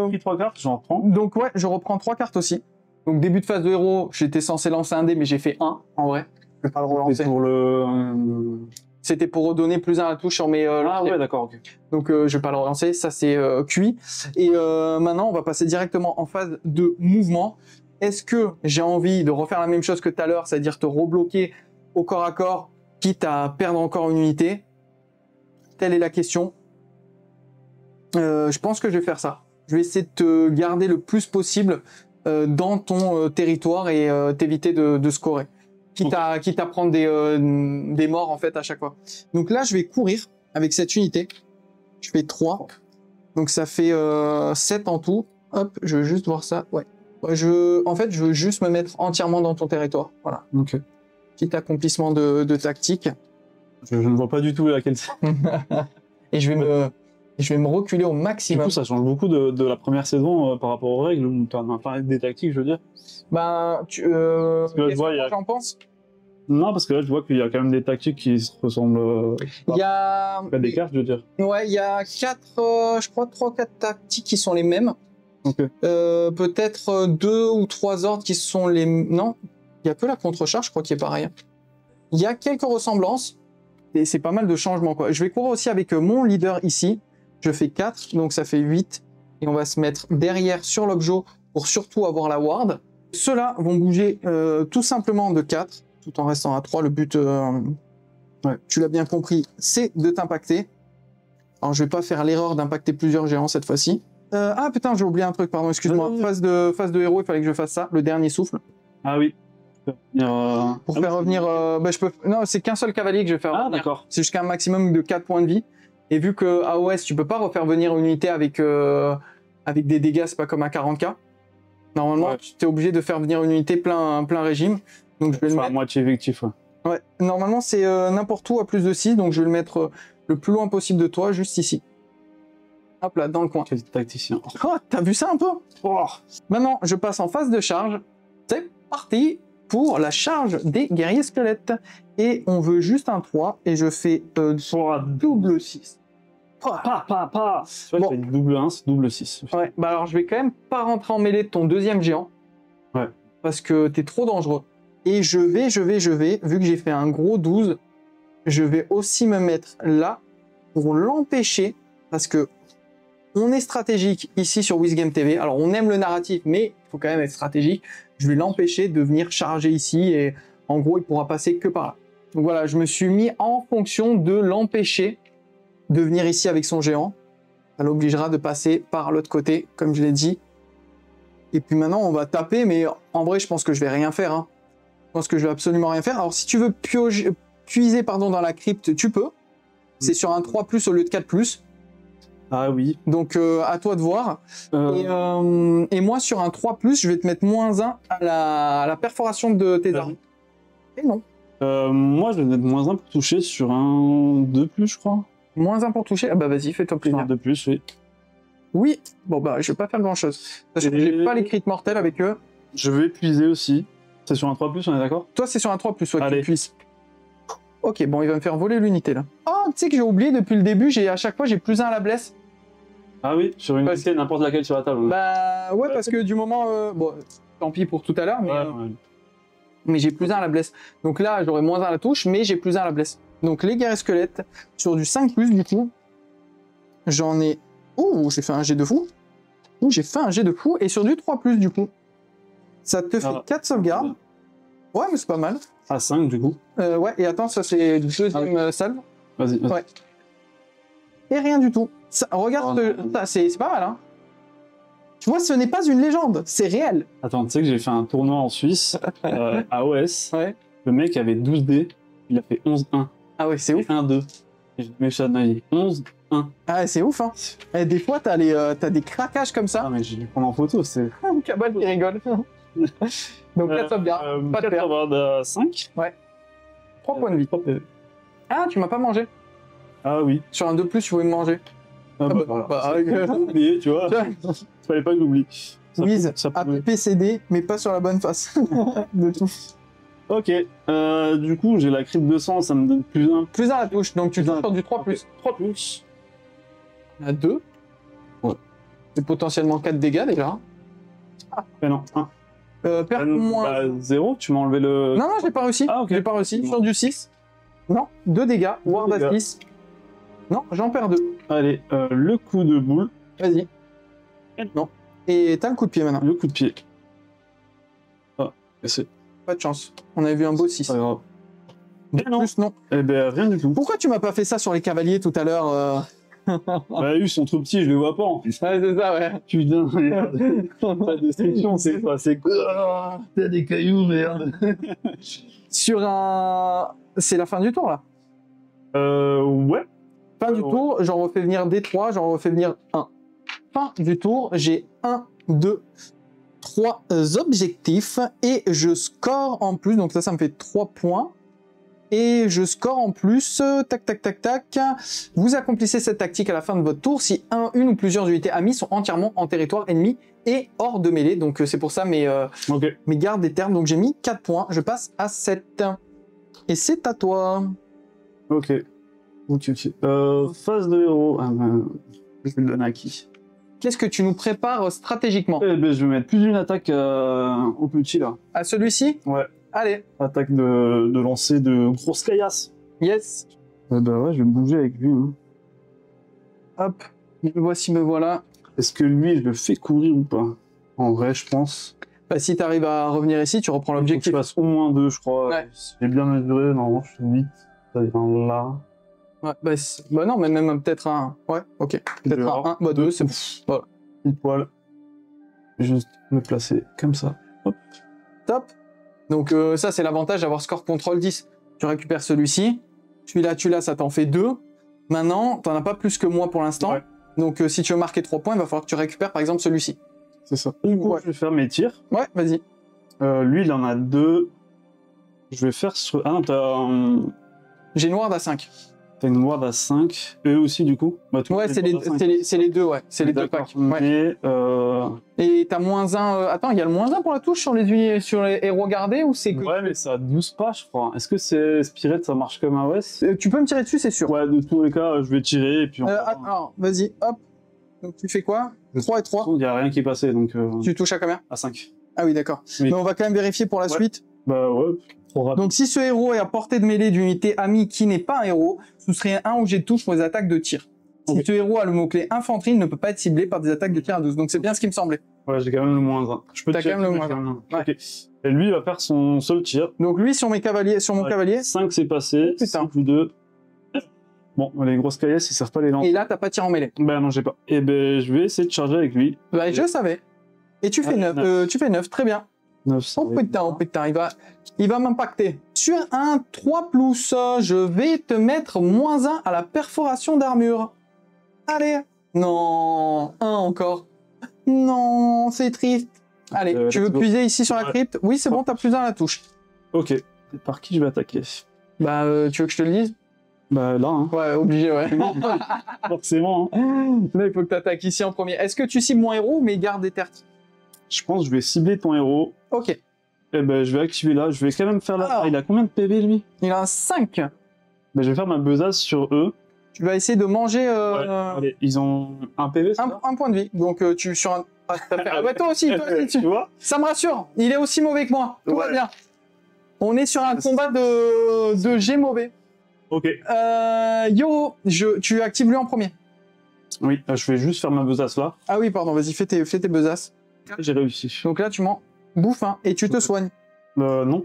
pris 3 cartes, j'en reprends. Donc ouais, je reprends 3 cartes aussi. Donc début de phase de héros, j'étais censé lancer un dé, mais j'ai fait 1 en vrai. Je vais pas le relancer. Pour le... C'était pour redonner plus 1 à la touche sur mes... ah ouais, d'accord, ok. Donc je vais pas le relancer, ça c'est cuit. Et maintenant, on va passer directement en phase de mouvement. Est-ce que j'ai envie de refaire la même chose que tout à l'heure, c'est-à-dire te rebloquer au corps à corps, quitte à perdre encore une unité? Telle est la question. Je pense que je vais faire ça. Je vais essayer de te garder le plus possible dans ton territoire et t'éviter de scorer. Quitte à prendre des morts en fait à chaque fois. Donc là, je vais courir avec cette unité. Je fais 3. Donc ça fait 7 en tout. Hop, je veux juste voir ça. Ouais. En fait, je veux juste me mettre entièrement dans ton territoire. Voilà. Ok. Petit accomplissement de tactique. Je ne vois pas du tout laquelle c'est. Et je vais me reculer au maximum. Du coup, ça change beaucoup de la première saison par rapport aux règles, où tu as parlé des tactiques, je veux dire. Ben, parce que là, je vois, j'en pense. Non, parce que là, je vois qu'il y a quand même des tactiques qui se ressemblent. Il y a... Pas des cartes, je veux dire. Ouais, il y a 4, je crois 3-4 tactiques qui sont les mêmes. Okay. Peut-être 2 ou 3 ordres qui sont les... Non, il y a que la contre-charge, je crois, qui est pareil. Il y a quelques ressemblances, et c'est pas mal de changements, quoi. Je vais courir aussi avec mon leader ici. Je fais 4, donc ça fait 8. Et on va se mettre derrière sur l'objet pour surtout avoir la ward. Ceux-là vont bouger tout simplement de 4, tout en restant à 3. Le but, ouais, tu l'as bien compris, c'est de t'impacter. Alors, je vais pas faire l'erreur d'impacter plusieurs géants cette fois-ci. Ah putain, j'ai oublié un truc, pardon, excuse-moi. Phase de héros, il fallait que je fasse ça, le dernier souffle. Ah oui. Pour faire revenir... bah, je peux... Non, c'est qu'un seul cavalier que je vais faire revenir. D'accord. C'est jusqu'à un maximum de 4 points de vie. Et vu que AOS, tu peux pas refaire venir une unité avec des dégâts, c'est pas comme un 40k. Normalement, ouais, tu es obligé de faire venir une unité plein régime. Donc je vais le mettre... à moitié effectif, ouais. Ouais, normalement c'est n'importe où à plus de 6, donc je vais le mettre le plus loin possible de toi, juste ici. Hop là, dans le coin. Quel tacticien. Oh, t'as vu ça un peu? Oh. Maintenant, je passe en phase de charge. C'est parti pour la charge des guerriers squelettes. Et on veut juste un 3, et je fais double 6. Tu vois, bon. Je fais double 1, c'est double 6. Ouais, bah alors je vais quand même pas rentrer en mêlée de ton deuxième géant. Ouais. Parce que t'es trop dangereux. Et je vais, vu que j'ai fait un gros 12, je vais aussi me mettre là pour l'empêcher, parce que on est stratégique ici sur WizGame TV. Alors on aime le narratif, mais il faut quand même être stratégique. Je vais l'empêcher de venir charger ici, et en gros il pourra passer que par là. Donc voilà, je me suis mis en fonction de l'empêcher de venir ici avec son géant. Ça l'obligera de passer par l'autre côté, comme je l'ai dit. Et puis maintenant, on va taper, mais en vrai, je pense que je vais rien faire. Hein. Je pense que je vais absolument rien faire. Alors, si tu veux puiser dans la crypte, tu peux. C'est sur un 3+, au lieu de 4+. Ah oui. Donc, à toi de voir. Et moi, sur un 3+, je vais te mettre -1 à la perforation de tes armes. Et non. Moi, je vais mettre -1 pour toucher sur un 2+, je crois. -1 pour toucher. Ah bah vas-y, fais-toi plaisir. Un 2+, oui. Oui. Bon bah, je vais pas faire grand-chose. Parce que j'ai pas les crits mortels avec eux. Je vais puiser aussi. C'est sur un 3+, on est d'accord? Toi, c'est sur un 3+, ouais, Allez. que tu puisses. Ok, bon, il va me faire voler l'unité, là. Oh, tu sais que j'ai oublié, depuis le début, à chaque fois, j'ai +1 à la blesse. Ah oui, sur une unité, n'importe laquelle sur la table. Bah, ouais, parce que du moment... bon, tant pis pour tout à l'heure, mais... Ouais. Mais j'ai +1 à la blesse. Donc là, j'aurai -1 à la touche, mais j'ai +1 à la blesse. Donc les guerriers squelettes, sur du 5+, du coup, j'en ai... Ouh, j'ai fait un jet de fou. Ouh, j'ai fait un jet de fou. Et sur du 3+, du coup, ça te fait 4 sauvegardes. Ouais, mais c'est pas mal. À 5, du coup. Ouais, et attends, ça c'est le deuxième salve. Vas-y. Ouais. Et rien du tout. Ça, regarde, c'est pas mal, hein. Tu vois, ce n'est pas une légende, c'est réel. Attends, tu sais que j'ai fait un tournoi en Suisse, à OS. Ouais. Le mec avait 12 dés, il a fait 11-1. Ah ouais, c'est ouf. 1-2. Et j'ai mis ça de ma vie. 11-1. Ah ouais, c'est ouf, hein. Et des fois, t'as des craquages comme ça. Ah, mais j'ai dû prendre en photo, c'est. Cabal qui rigole. Donc 4 sauvegardes, pas de 4 perte. sauvegardes à 5. 3 points de vie. Ah, tu m'as pas mangé. Ah oui. Sur un 2+, tu voulais me manger. Ah bah, voilà. J'ai oublié, tu vois. Fallait pas que j'oublie. Wiz, Ça pouvait. APCD, mais pas sur la bonne face. De tout. Ok. Du coup, j'ai la crypte de sang, ça me donne +1. +1 à la touche, donc tu +1. sors du 3+. Ok. 3+. À 2. Ouais. C'est potentiellement 4 dégâts déjà. Mais non, 1. Perte moins... 0, tu m'as enlevé le. Non, j'ai pas réussi. Ah, ok. J'ai pas réussi. Sur du 6. Non, 2 dégâts. Ward à 6. Non, j'en perds 2. Allez, le coup de boule. Vas-y. Non. Et t'as le coup de pied maintenant. Le coup de pied. Ah, c'est Pas de chance. On avait vu un beau 6. pas grave. Non. Plus, non. Eh ben, rien du tout. Pourquoi tu m'as pas fait ça sur les cavaliers tout à l'heure Bah, ils sont trop petits, je les vois pas en plus. Ouais, c'est ça, ouais. Putain, merde. Ta destruction, c'est quoi? C'est quoi? T'as des cailloux, merde. Sur un... C'est la fin du tour, là. Ouais. Fin du tour, j'en refais venir des 3, j'en refais venir 1. Fin du tour, j'ai 1, 2, 3 objectifs et je score en plus, donc ça me fait 3 points. Et je score en plus, tac, tac, tac, tac. Vous accomplissez cette tactique à la fin de votre tour si une ou plusieurs unités amies sont entièrement en territoire ennemi et hors de mêlée. Donc c'est pour ça mes gardes des termes. Donc j'ai mis 4 points, je passe à 7. Et c'est à toi. Ok. Phase de héros. Ah ben, je vais le donner à qui? Qu'est-ce que tu nous prépares stratégiquement? Eh ben, je vais mettre plus d'une attaque au petit là. À celui-ci? Ouais. Allez. Attaque de lancer de grosse caillasse. Yes. Bah ouais, je vais me bouger avec lui. Hein. Hop. Me voici, me voilà. Est-ce que lui, je le fais courir ou pas? En vrai, je pense. Bah, si tu arrives à revenir ici, tu reprends l'objectif. Je passe au moins 2, je crois. Ouais. J'ai bien mesuré, normalement, je suis 8. Ça vient là. Ouais, bah non, mais même peut-être un... Ouais, ok. Peut-être un 1, bah 2, c'est bon. Voilà. Une poil. Juste me placer comme ça. Hop. Top. Donc ça, c'est l'avantage d'avoir score contrôle 10. Tu récupères celui-ci. Celui-là, tu l'as, ça t'en fait 2. Maintenant, t'en as pas plus que moi pour l'instant. Ouais. Donc si tu veux marquer 3 points, il va falloir que tu récupères par exemple celui-ci. C'est ça. Du coup, je vais faire mes tirs. Ouais, vas-y. Lui, il en a 2. Je vais faire sur... Ah non, t'as... J'ai une ward à 5. T'as une ward à 5. Eux aussi, du coup ouais, c'est les deux, ouais. C'est les deux packs. Ouais. Et t'as -1... Attends, il y a le -1 pour la touche sur les héros gardés ou c'est que... Ouais, mais ça 12 pas, je crois. Est-ce que c'est Spirit, ça marche comme un OS? Tu peux me tirer dessus, c'est sûr. Ouais, de tous les cas, je vais tirer et puis... Alors, vas-y, hop. Donc tu fais quoi? 3 et 3. Il n'y a rien qui est passé, donc... Tu touches à combien? À 5. Ah oui, d'accord. Oui. Mais on va quand même vérifier pour la suite. Bah ouais, trop rapide. Donc si ce héros est à portée de mêlée d'unité amie qui n'est pas un héros, ce serait un ou jet de touche pour les attaques de tir. Si ce héros a le mot-clé infanterie, il ne peut pas être ciblé par des attaques de tir à 12. Donc c'est bien ce qui me semblait. Ouais, j'ai quand même le moins 1. Je peux T'as tirer quand même le dessus, moins mais j'ai un. quand même un. Ok. Et lui, il va faire son seul tir. Donc lui, sur mon cavalier. 5, c'est passé. Oh, putain. 5 plus 2. Bon, les grosses caillasses, ils servent pas les lancer. Et là, t'as pas tiré en mêlée. Bah non, j'ai pas. Et ben, je vais essayer de charger avec lui. Bah, je savais. Et tu fais Ouais, 9. Tu fais 9, très bien. 9, Oh putain, il va m'impacter. Sur un 3+, je vais te mettre moins 1 à la perforation d'armure. Allez. Non, 1 encore. Non, c'est triste. Allez, tu veux let's go. puiser ici sur la Ouais. crypte? Oui, c'est bon, t'as plus 1 à la touche. Ok. Par qui je vais attaquer? Bah, tu veux que je te le dise? Bah là, hein. Ouais, obligé, ouais. Forcément. Hein. Là, il faut que t'attaques ici en premier. Est-ce que tu cibles mon héros, mais garde des terres? Je pense que je vais cibler ton héros. Ok. Et ben, je vais activer là. Je vais quand même faire la. Alors. Ah, il a combien de PV lui? Il a un 5. Ben, je vais faire ma besace sur eux. Tu vas essayer de manger Allez, ils ont un PV, c'est ça? un point de vie. Donc, tu sur un... Ah, t'as fait... ah bah, toi aussi, Tu vois? Ça me rassure. Il est aussi mauvais que moi. Tout va Ouais. bien. On est sur un combat de G mauvais. Ok. Yo, tu actives lui en premier. Oui, je vais juste faire ma besace là. Ah oui, pardon, vas-y, fais tes besaces. J'ai réussi. Donc là, tu m'en bouffes un et tu te soignes. Non.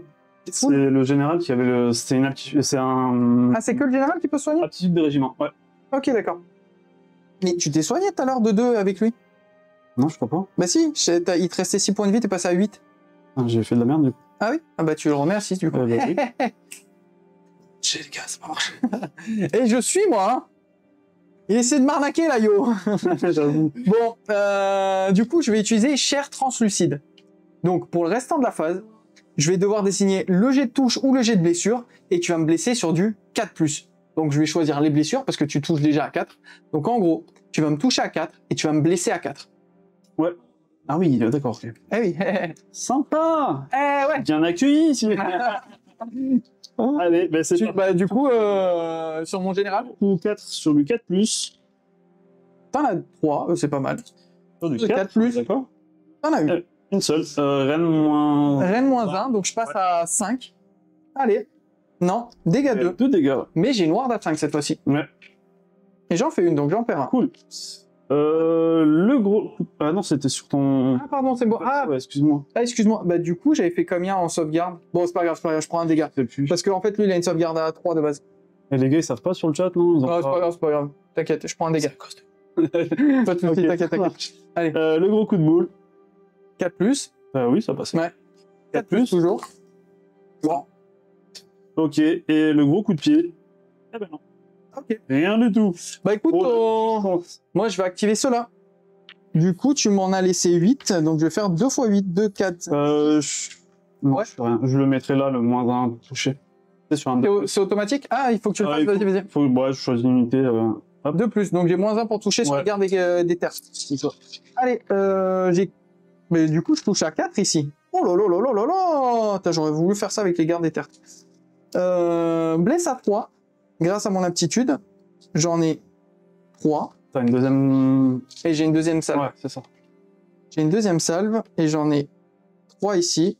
C'est le général qui avait le. C'est une aptitude. C'est un. Ah, c'est que le général qui peut soigner? Aptitude de régiment, ouais. Ok, d'accord. Mais tu t'es soigné tout à l'heure de 2 avec lui? Non, je crois pas. Bah si, il te restait 6 points de vie, t'es passé à 8. Ah, j'ai fait de la merde du coup. Ah oui? Ah bah tu le remets à 6 du coup. Bah, oui. J'ai le gars, ça marche. Et je suis moi, hein. Il essaie de m'arnaquer là, yo. J'avoue. Bon, du coup, je vais utiliser chair translucide. Donc, pour le restant de la phase, je vais devoir désigner le jet de touche ou le jet de blessure, et tu vas me blesser sur du 4+. Donc, je vais choisir les blessures, parce que tu touches déjà à 4. Donc, en gros, tu vas me toucher à 4, et tu vas me blesser à 4. Ouais. Ah oui, d'accord. Ok. Eh oui. Sympa. Ouais. Bien accueilli ici. Allez, ben c'est parti. Bah, du coup, sur mon général, Ou 4 sur le 4+. t'en as 3, c'est pas mal. Sur du Le 4 4+. D'accord. T'en as une. Une seule. Rennes moins. Rennes moins 1, donc je passe à 5. Allez. Non, dégâts 2. 2 dégâts. Mais j'ai une ward à 5 cette fois-ci. Ouais. Et j'en fais une, donc j'en perds un. Cool. Le gros. Ah non, c'était sur ton. Ah, pardon, c'est bon. Ah, ouais, excuse-moi. excuse-moi. Bah, du coup, j'avais fait combien en sauvegarde? Bon, c'est pas grave, je prends un dégât. C'est plus. Parce qu'en fait, lui, il a une sauvegarde à 3 de base. Et les gars, ils savent pas sur le chat, non? Ils ont Non, c'est pas grave. T'inquiète, je prends un dégât. Pas de soucis, Ok. t'inquiète. Allez, Le gros coup de boule. 4+. Oui, ça passe. Ouais. 4+. toujours. Bon. Ok, et le gros coup de pied. Ah ben non. Ok. Rien du tout. Bah, écoute, Oh, moi, je vais activer cela. Du coup, tu m'en as laissé 8, donc je vais faire 2 x 8, 2, 4. Non, Ouais. je fais rien. Je le mettrai là, le moins 1 pour toucher. C'est sur un. C'est automatique? Ah, il faut que tu le fasses, il faut- vas-y. Faut, ouais, je choisis une unité. Hop. 2+, donc j'ai moins 1 pour toucher sur Ouais. la garde des terres. Allez, mais du coup, je touche à 4 ici. Oh là là là là là là. Putain, j'aurais voulu faire ça avec les gardes des terres. Blesse à 3, grâce à mon aptitude. J'en ai 3. T'as une deuxième. Et j'ai une deuxième salve. Ouais, c'est ça. J'ai une deuxième salve, et j'en ai 3 ici.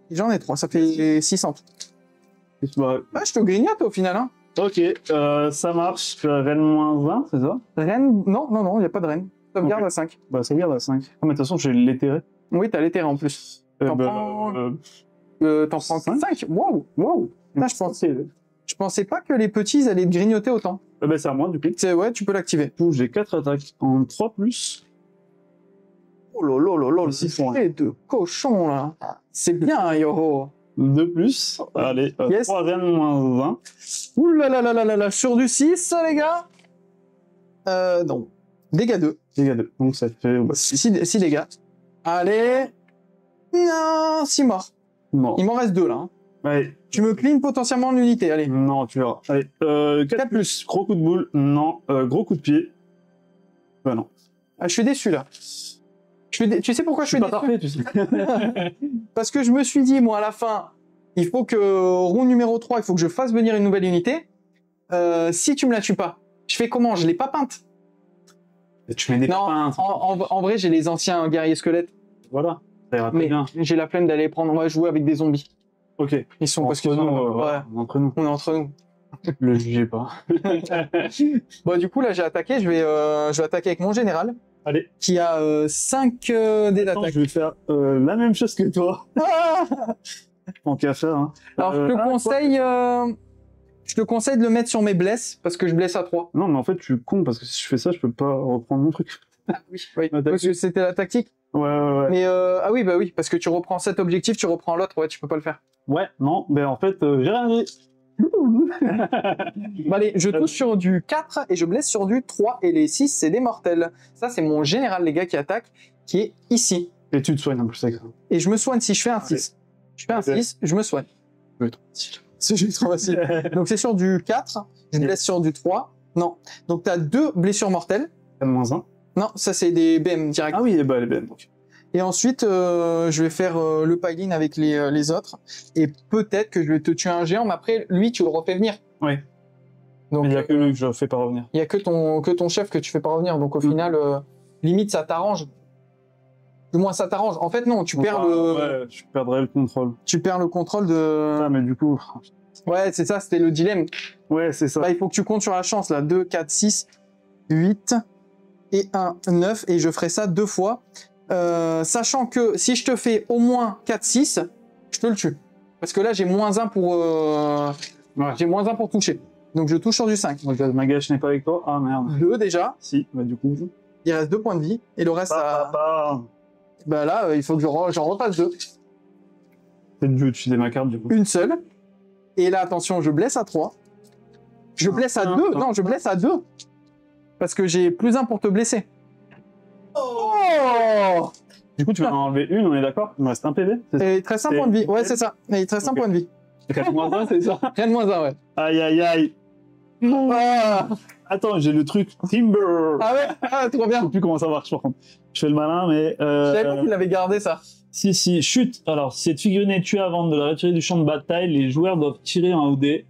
Et j'en ai 3, ça fait 600. Ouais. Ouais, je te grignote au final, hein. Ok, ça marche. Rennes moins 1, c'est ça? Reine, non, il n'y a pas de reine. Sauvegarde Ok. à 5. Bah, ça garde à 5. Ah, mais de toute façon, je vais l'éthérer. Oui, t'as l'éthéré en plus. T'en prends... T'en prends 5? Waouh. Là, je pensais pas que les petits ils allaient te grignoter autant. Bah, c'est à moi, du coup. Ouais, tu peux l'activer. Du coup, j'ai 4 attaques en 3+. Oh là là là là, Six le points. filet de cochon là. C'est bien, Yoho. 2+. Allez, Yes. 3 Rennes moins 1. Ouh là là là là là là, sur du 6, les gars. Non. Dégâts 2. Dégâts 2. Donc, ça fait 6 dégâts. Allez. Non, 6 morts. mort. Il m'en reste 2 là. Hein. Allez. Tu me clean potentiellement en unité, allez. Non, tu verras. Allez, 4+. Gros coup de boule. Non. Gros coup de pied. Bah non. Ah, je suis déçu là. Tu sais pourquoi je suis pas déçu? parfait, tu sais. Parce que je me suis dit, moi, à la fin, il faut que, round numéro 3, il faut que je fasse venir une nouvelle unité. Si tu me la tues pas, je fais comment? Je l'ai pas peinte. Et tu mets des Non, peintres. en vrai, j'ai les anciens guerriers squelettes. Voilà. Ça ira très Mais bien. j'ai la flemme d'aller prendre. On va jouer avec des zombies. Ok. Ils sont parce que Entre nous, ouais, voilà, entre nous. on est entre nous. Le jugez pas. Bon, du coup, là, j'ai attaqué. Je vais attaquer avec mon général. Allez. qui a 5 dés Attends, d'attaque. je vais faire la même chose que toi. Ah En qu'à faire. Hein. Alors, je te conseille de le mettre sur mes blesses, parce que je blesse à 3. Non, mais en fait, je suis con parce que si je fais ça, je peux pas reprendre mon truc. Oui, parce que c'était la tactique. Ouais. Mais ah oui, bah oui, parce que tu reprends cet objectif, tu reprends l'autre, ouais, tu peux pas le faire. Ouais, non, mais en fait, j'ai rien dit. Bon, allez, je touche sur du 4 et je blesse sur du 3, et les 6, c'est des mortels. Ça, c'est mon général, les gars, qui attaque, qui est ici. Et tu te soignes en plus avec ça. Et je me soigne si je fais un 6. Je fais un 6, je me soigne. C'est juste trop facile. Donc c'est sur du 4, je blesse sur du 3. Non. Donc tu as 2 blessures mortelles. -1. Non, ça c'est des BM direct. Ah oui, bah les BM. Donc. Et ensuite, je vais faire le piling avec les autres. Et peut-être que je vais te tuer un géant, mais après, lui, tu le refais venir. Oui. Donc il n'y a que lui que je fais pas revenir. Il n'y a que ton chef que tu fais pas revenir. Donc au final, limite, ça t'arrange. Du moins, ça t'arrange. En fait, non, tu perds Ouais, je perdrais le contrôle. Tu perds le contrôle de... Ah, mais du coup... Ouais, c'est ça, c'était le dilemme. Ouais, c'est ça. Bah, il faut que tu comptes sur la chance, là. 2, 4, 6, 8 et 1, 9. Et je ferai ça 2 fois. Sachant que si je te fais au moins 4, 6, je te le tue. Parce que là, j'ai -1 pour... Ouais. J'ai -1 pour toucher. Donc, je touche sur du 5. Ma gâche n'est pas avec toi. Ah, merde. 2 déjà. Si, bah du coup... Il reste 2 points de vie. Et le reste, bah là, il faut que j'en repasse 2. Peut-être dû utiliser ma carte, du coup. Une seule. Et là, attention, je blesse à 3. Je blesse à 2. Non, je blesse à 2. Parce que j'ai +1 pour te blesser. Oh! Du coup, tu vas en enlever une, on est d'accord? Il me reste un PV? Et il te reste un point de vie. Ouais, c'est ça. Et il te reste un point de vie. Rien de -1, c'est ça? Rien de -1, ouais. Aïe, aïe, aïe. Ah, Attends, j'ai le truc Timber. ah ouais? Ah, trop Je bien. sais plus comment ça marche, par contre. Je fais le malin, mais... Je savais pas qu'il avait gardé ça. Si, chute. Alors, si cette figurine est tuée avant de la retirer du champ de bataille, les joueurs doivent tirer un OD.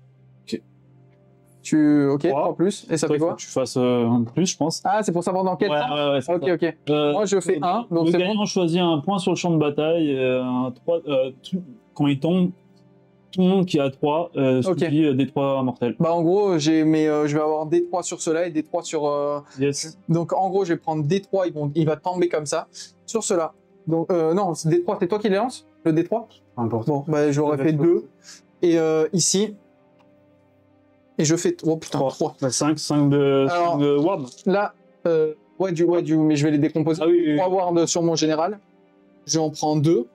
Ok, 3 plus. Et ça fait quoi? Faut que tu fasses un plus, je pense. Ah, c'est pour savoir dans quel temps? Ouais, c'est Ok, ça. ok. Moi, je fais 1, donc le c'est gagnant bon. choisit un point sur le champ de bataille. Quand il tombe, tout le monde qui a 3 subit des 3 mortels. Bah, en gros, je vais avoir D3 sur cela et D3 sur... Yes. Donc, en gros, je vais prendre D3, il va tomber comme ça, sur cela. Donc, non, D3, c'est toi qui les lance? Le D3? Peu importe. Bon, bah, j'aurais fait 2. Et ici... Et je fais... Oh putain, 3. Bah, 5 de ward. Là, mais je vais les décomposer. Ah oui. 3 wards sur mon général. J'en prends 2.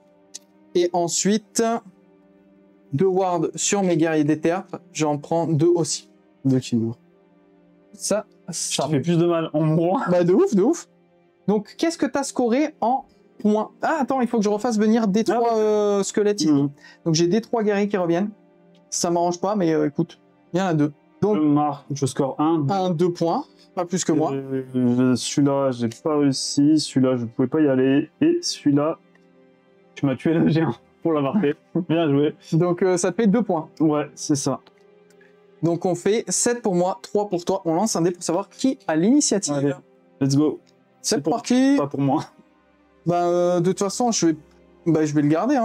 Et ensuite, 2 wards sur mes guerriers des terres. J'en prends 2 aussi. 2 qui meurent. Ça fait plus de mal en moins. Bah, de ouf, de ouf. Donc, qu'est-ce que t'as scoré en points? Ah, attends, il faut que je refasse venir D3 squelettes ici. Donc, j'ai D3 guerriers qui reviennent. Ça m'arrange pas, mais écoute, il y en a 2. Donc, je score 1. 2 points, pas plus que moi. Celui-là, j'ai pas réussi. Celui-là, je pouvais pas y aller. Et celui-là, tu m'as tué le géant pour l'avoir fait. Bien joué. Donc, ça te fait 2 points. Ouais, c'est ça. Donc, on fait 7 pour moi, 3 pour toi. On lance un dé pour savoir qui a l'initiative. Allez, let's go. C'est parti. Pas pour moi. Bah, de toute façon, je vais le garder.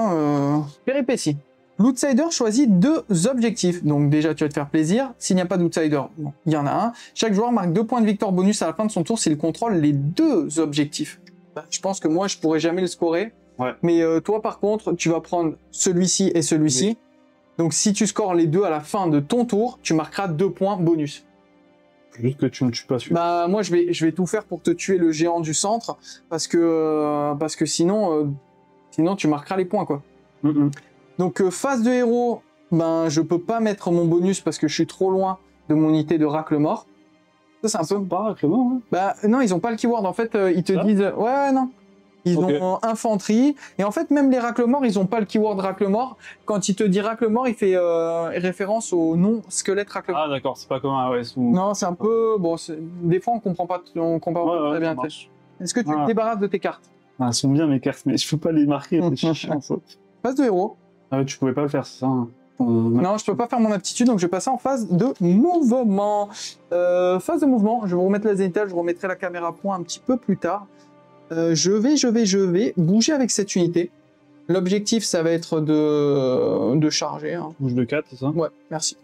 Péripétie. L'outsider choisit 2 objectifs. Donc déjà, tu vas te faire plaisir. S'il n'y a pas d'outsider, bon, il y en a un. Chaque joueur marque 2 points de victoire bonus à la fin de son tour s'il contrôle les 2 objectifs. Bah, je pense que moi, je pourrais jamais le scorer. Ouais. Mais toi, par contre, tu vas prendre celui-ci et celui-ci. Oui. Donc si tu scores les 2 à la fin de ton tour, tu marqueras 2 points bonus. Juste que tu ne tues pas celui-là. Bah, moi, je vais tout faire pour te tuer le géant du centre. Parce que sinon, tu marqueras les points, quoi. Donc, phase de héros, ben, je peux pas mettre mon bonus parce que je suis trop loin de mon unité de racle-mort. Ça, c'est un peu... Pas racle-mort, hein. Bah, non, ils ont pas le keyword. En fait, ils te disent... Ouais, non. Ils ont infanterie. Et en fait, même les racle-morts, ils ont pas le keyword racle-mort. Quand il te dit racle-mort, il fait référence au nom squelette racle-mort. Ah, d'accord, c'est pas comme un OS ou... Non, c'est un peu... Bon, des fois, on comprend pas très bien. Est-ce que tu te débarrasses de tes cartes? Ah, elles sont bien, mes cartes, mais je peux pas les marquer. Phase de héros. Ah, tu pouvais pas le faire, c'est ça, hein. Non, je peux pas faire mon aptitude, donc je vais passer en phase de mouvement. Phase de mouvement, je vais vous remettre la zénithale, je remettrai la caméra point un petit peu plus tard. Je vais bouger avec cette unité. L'objectif, ça va être de charger. Bouge de 4, c'est ça? Ouais, merci.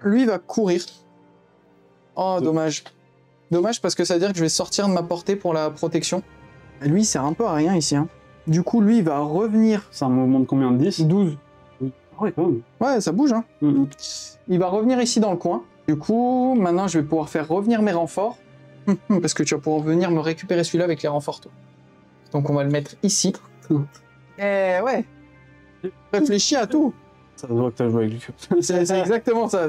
Lui va courir. Oh, dommage. Dommage parce que ça veut dire que je vais sortir de ma portée pour la protection. Et lui, il sert un peu à rien ici. Hein. Du coup, lui, il va revenir. C'est un mouvement de combien? De 10? 12. Ah ouais, quand même. Ouais, ça bouge. Hein. Il va revenir ici dans le coin. Du coup, maintenant, je vais pouvoir faire revenir mes renforts. Parce que tu vas pouvoir venir me récupérer celui-là avec les renforts, toi. Donc, on va le mettre ici. Eh ouais. Réfléchis à tout. Ça se voit que t'as joué avec Lucas. C'est exactement ça.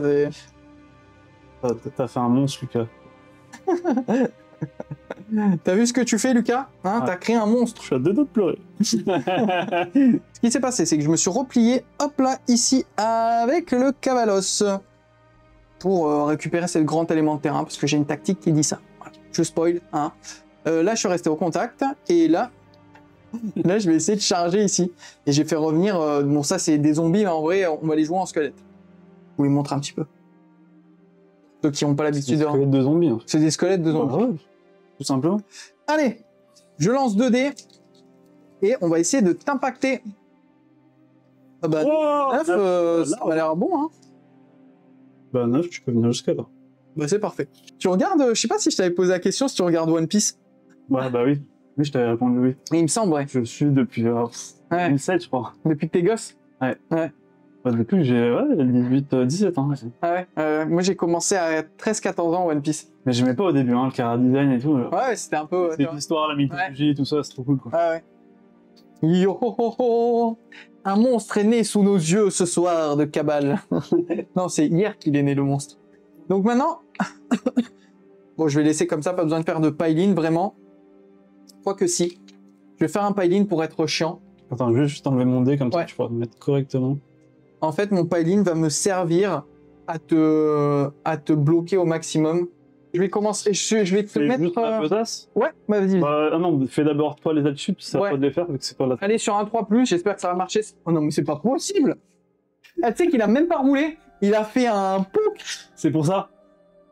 T'as fait un monstre, Lucas. T'as vu ce que tu fais, Lucas, hein, Ouais. T'as créé un monstre. Je suis à deux doigts de pleurer. Ce qui s'est passé, c'est que je me suis replié, hop là, ici, avec le Cavalos. Pour récupérer ce grand élément de terrain, parce que j'ai une tactique qui dit ça. Voilà. Je spoil, hein. Là, je suis resté au contact, et là, je vais essayer de charger ici. Et j'ai fait revenir, bon ça c'est des zombies, mais en vrai, on va les jouer en squelette. Je vous les montre un petit peu. Ceux qui n'ont pas l'habitude de... squelettes de zombies. Hein. C'est des squelettes de zombies. Ouais, tout simplement. Allez, je lance 2 dés, et on va essayer de t'impacter. Ah bah, Oh, 9, ça a l'air bon, hein. Bah 9, tu peux venir jusqu'à là. Bah c'est parfait. Tu regardes, je sais pas si je t'avais posé la question, si tu regardes One Piece. Ouais, bah oui. Oui, je t'avais répondu oui. Il me semble, ouais. Je suis depuis Ouais. 2007, je crois. Depuis que t'es gosse. Bah, depuis que j'ai 17 ans. Ah ouais. Moi j'ai commencé à 13-14 ans One Piece. Mais j'aimais pas au début, hein, le chara design et tout. Genre. Ouais, c'était un peu... C'est l'histoire, la mythologie, tout ça, c'est trop cool, quoi. Ouais. Yo ho, ho, ho. Un monstre est né sous nos yeux ce soir de Cabal. Non, c'est hier qu'il est né le monstre. Donc maintenant... Bon, je vais laisser comme ça, pas besoin de faire de pile-in, vraiment. Quoique si. Je vais faire un pile-in pour être chiant. Attends, je vais juste enlever mon dé, comme ça Ouais. tu pourras le mettre correctement. En fait, mon pile-in va me servir à te bloquer au maximum. Je vais commencer... Je vais te Fais mettre... juste la besace. Ouais, bah vas-y. Ah non, fais d'abord toi les attitudes, ça Ouais. va pas de les faire, vu que c'est pas la... Allez sur un 3+, j'espère que ça va marcher. Oh non, mais c'est pas possible. Ah, tu sais qu'il a même pas roulé. Il a fait un pouc. C'est pour ça.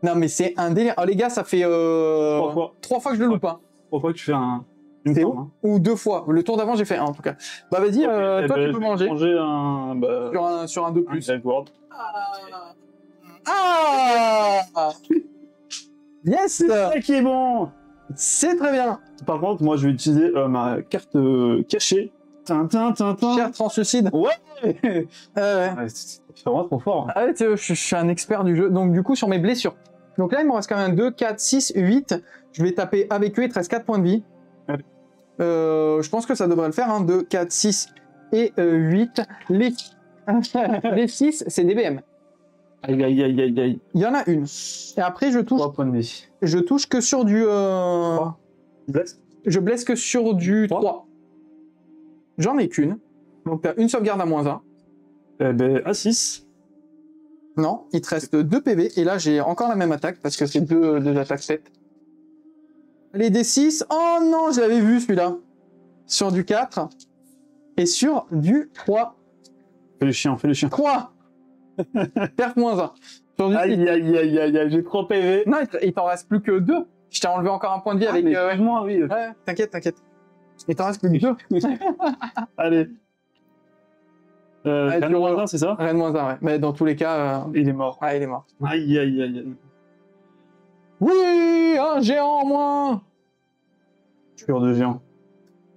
Non, mais c'est un délire. Oh les gars, ça fait 3 fois que je le loupe. Hein. 3 fois que tu fais une C'est forme, où hein. Ou 2 fois. Le tour d'avant, j'ai fait 1 en tout cas. Bah vas-y, Ok, toi eh ben, tu je peux vais manger. manger un... Bah, Sur un 2+. un Gagward. Ah Yes. C'est ça qui est bon. C'est très bien. Par contre, moi, je vais utiliser ma carte cachée. Tintin. Cher translucide. Ouais. Ouais. C'est vraiment trop fort. Ah ouais, tu sais, je suis un expert du jeu. Donc du coup, sur mes blessures. Donc là, il me reste quand même 2, 4, 6, 8. Je vais taper avec eux, il te reste 4 points de vie. Ouais. Je pense que ça devrait le faire. Hein. 2, 4, 6 et 8. Les 6, c'est des BM. Aïe. Il y en a une. Et après, je touche 3 points de vie. Je touche que sur du... Blesse. Je blesse que sur du 3. J'en ai qu'une. Donc t'as une sauvegarde à -1. Eh ben, à 6. Non, il te reste 2 PV. Et là, j'ai encore la même attaque parce que c'est deux attaques faites. Les D6. Oh non, je l'avais vu celui-là. Sur du 4. Et sur du 3. Fais le chien. 3. Perf -1. Sur du 6. Aïe, j'ai 3 PV. Non, il t'en reste plus que 2. Je t'ai enlevé encore un point de vie avec... Excuse-moi, oui. Ouais, t'inquiète. Il t'en reste plus que 2. Allez. Allez, tu -1, c'est ça? Rien de -1, ouais. Mais dans tous les cas... Il est mort. Ah, il est mort. Aïe. Oui, un géant en moins. Cure de géant.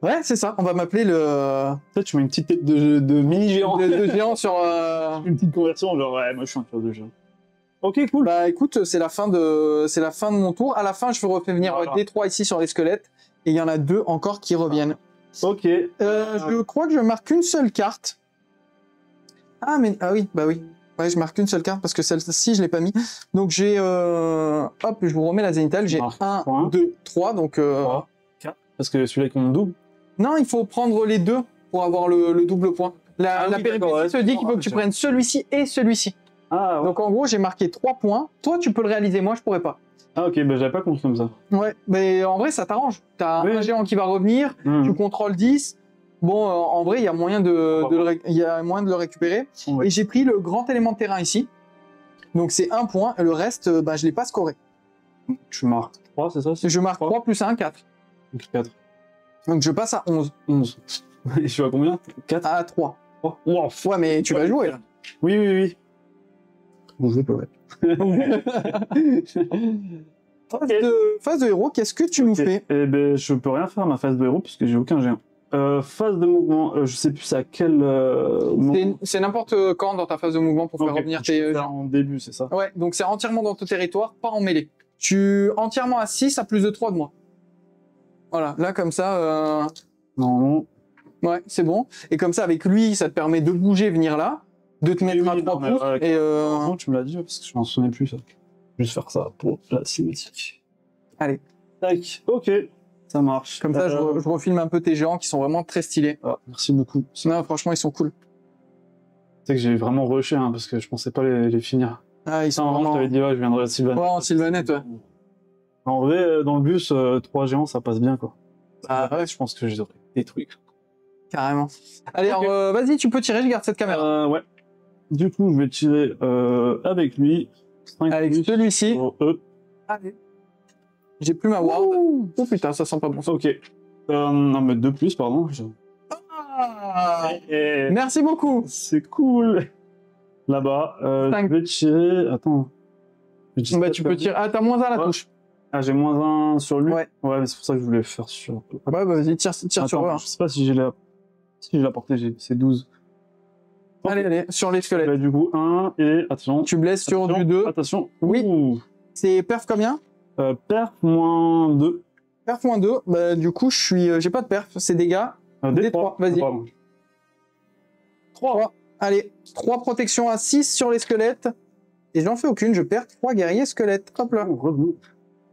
Ouais, c'est ça. On va m'appeler le Toi, tu mets une petite tête de mini-géant. de géant sur... Une petite conversion, genre, ouais, moi, je suis un cure de géant. Ok, cool. Bah écoute, c'est la fin de mon tour. À la fin, je vais refais venir Voilà. D3 ici sur les squelettes. Et il y en a 2 encore qui reviennent. Ok. Je crois que je marque une seule carte. Ah oui, bah oui. Ouais, je marque une seule carte parce que celle-ci, je l'ai pas mis. Donc j'ai... Hop, je vous remets la zénithale. J'ai Marque 1, point. 2, 3. Donc... 3, 4. Parce que celui-là qui monte double. Non, il faut prendre les 2 pour avoir le double point. La Ah oui, péripétie d'accord, ouais, te dit qu'il faut que tu prennes celui-ci et celui-ci. Ah, ouais. Donc en gros, j'ai marqué 3 points. Toi, tu peux le réaliser, moi, je pourrais pas. Ah, ok, bah, j'avais pas compris comme ça. Ouais, mais en vrai, ça t'arrange. T'as Oui. un géant qui va revenir, tu contrôles 10. Bon, en vrai, il y a moyen de le récupérer. Ouais. Et j'ai pris le grand élément de terrain ici. Donc c'est 1 point, et le reste, bah, je l'ai pas scoré. Tu marques 3, c'est ça? Je marque 3 plus 1, 4. Donc 4. Donc je passe à 11. 11. Et je suis à combien? 4. À 3. 3. Wow. Ouais, mais tu vas jouer, là. Oui. Bon, je peux, ouais. Phase de héros, qu'est-ce que tu nous fais? Eh ben, je peux rien faire à ma phase de héros puisque j'ai aucun géant. Phase de mouvement, je sais plus à quel moment. C'est n'importe quand dans ta phase de mouvement pour faire revenir tes géants. En début, c'est ça? Ouais, donc c'est entièrement dans ton territoire, pas en mêlée. Tu entièrement à 6 à plus de 3 de moi. Voilà, là comme ça, Non. ouais, c'est bon. Et comme ça, avec lui, ça te permet de bouger, venir là, de te mettre à 3 pouces. Et Non, tu me l'as dit parce que je m'en souvenais plus ça. Juste faire ça pour la cinématique. Allez. Tac, ok, ça marche. Comme ça, je refilme un peu tes géants qui sont vraiment très stylés. Ah, merci beaucoup. Non, franchement, ils sont cool. C'est que j'ai vraiment rushé hein, parce que je pensais pas les finir. Ah, ils sont Non, vraiment... je t'avais dit, ouais, je viendrais à Sylvanette. Ouais, en Sylvanette, ouais. En vrai, dans le bus, 3 géants, ça passe bien, quoi. Ah, ouais, je pense que j'aurais détruit. Carrément. Allez, Ok. alors, vas-y, tu peux tirer, je garde cette caméra. Ouais. Du coup, je vais tirer avec lui. 5 Avec celui-ci. sur eux. Allez. J'ai plus ma ward. Oh putain, ça sent pas bon. Ok. Non, mais 2 plus, pardon. Ah, Et- merci beaucoup. C'est cool. Là-bas, Cinq. je vais tirer. Attends. Bah, tu peux tirer. Ah, t'as moins 1 à la Ouais. touche. Ah, j'ai moins 1 sur lui. Ouais. Ouais, mais c'est pour ça que je voulais faire sur. Ouais, bah, vas-y, tire Attends, sur eux. hein. je sais pas si j'ai la. Si j'ai la portée, c'est 12. Allez, sur les squelettes. Bah, du coup, 1 et. Attention. Tu blesses sur Attention, du 2. Attention. Oui. Ouh. C'est perf combien? Perf moins 2. Perf moins 2. Bah, du coup, j'ai pas de perf. C'est dégâts. D3. vas-y. Pardon. 3. Allez, 3 protections à 6 sur les squelettes. Et j'en fais aucune, je perds 3 guerriers squelettes. Hop là. Revenu.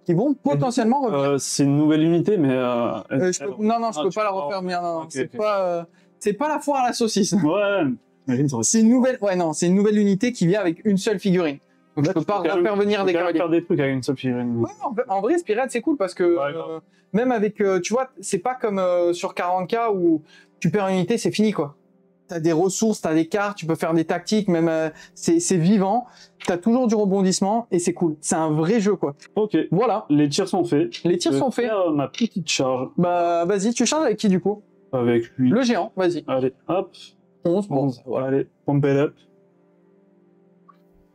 Qui vont potentiellement revenir. C'est une nouvelle unité, mais. Non, je peux pas la refaire. Mais non, Ok, c'est ok. pas. C'est pas la foire à la saucisse. Ouais. Imagine, ça aurait C'est une nouvelle. Ouais, non, c'est une nouvelle unité qui vient avec une seule figurine. Donc je peux pas refaire venir des cavaliers. faire des trucs avec une seule figurine. Ouais, en vrai, Spirit, c'est cool parce que Ouais, grave. même avec, tu vois, c'est pas comme sur 40K où tu perds une unité, c'est fini quoi. T'as des ressources, t'as des cartes, tu peux faire des tactiques, même c'est vivant. T'as toujours du rebondissement et c'est cool. C'est un vrai jeu quoi. Ok. Voilà, Les tirs sont faits. les tirs Je sont vais faits. faire ma petite charge Bah vas-y, tu charges avec qui du coup? avec lui. Le géant, vas-y. Allez, hop. 11, bon, 11. voilà. Allez, pump it up.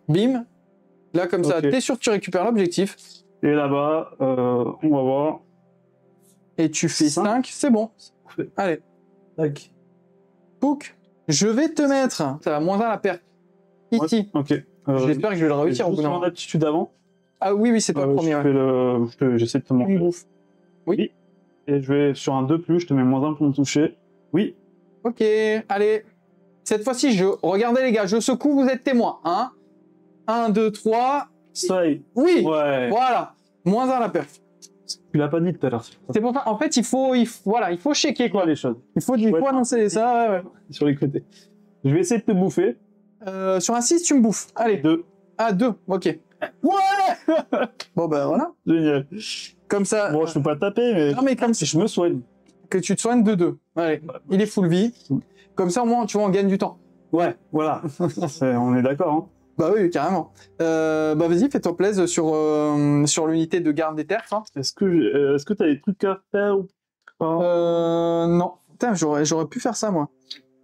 Bim. Là comme ça, Ok. t'es sûr que tu récupères l'objectif. Et là-bas, on va voir. Et tu fais Cinq. 5, c'est bon. Parfait. Allez, Tac. Pouk. Je vais te mettre, ça va moins 1 la perte. Ici. Ok. J'espère que je vais le réussir au bout d'un mon moment. attitude avant. Ah oui, oui, c'est toi le premier. Ouais. J'essaie de te Une montrer. bouffe. Oui. Et je vais sur un 2+, je te mets moins 1 pour me toucher. Oui. Ok, allez. Cette fois-ci, regardez les gars, je secoue, vous êtes témoins. Hein 1, 2, 3. Ça y est. Oui. Ouais. Voilà. Moins 1 la perf. Tu l'as pas dit tout à l'heure. C'est pour ça. En fait, il faut checker quoi. Les choses. Il faut annoncer ça. Ouais, Sur les côtés. Je vais essayer de te bouffer. ouais. Sur un 6, tu me bouffes. Allez. 2. Ah, 2. Ok. Ouais. Bon ben voilà. Génial. Comme ça. Bon, je peux pas taper, mais Non mais comme si ça, je me soigne. que tu te soignes de 2. Allez. Il est full vie. Comme ça au moins, tu vois, on gagne du temps. Ouais, voilà. On est d'accord, hein. Bah oui, carrément. Bah vas-y, fais-toi plaisir sur l'unité de garde des terres. Hein. Est-ce que t'as des trucs à faire ou pas Non. Putain, j'aurais pu faire ça, moi.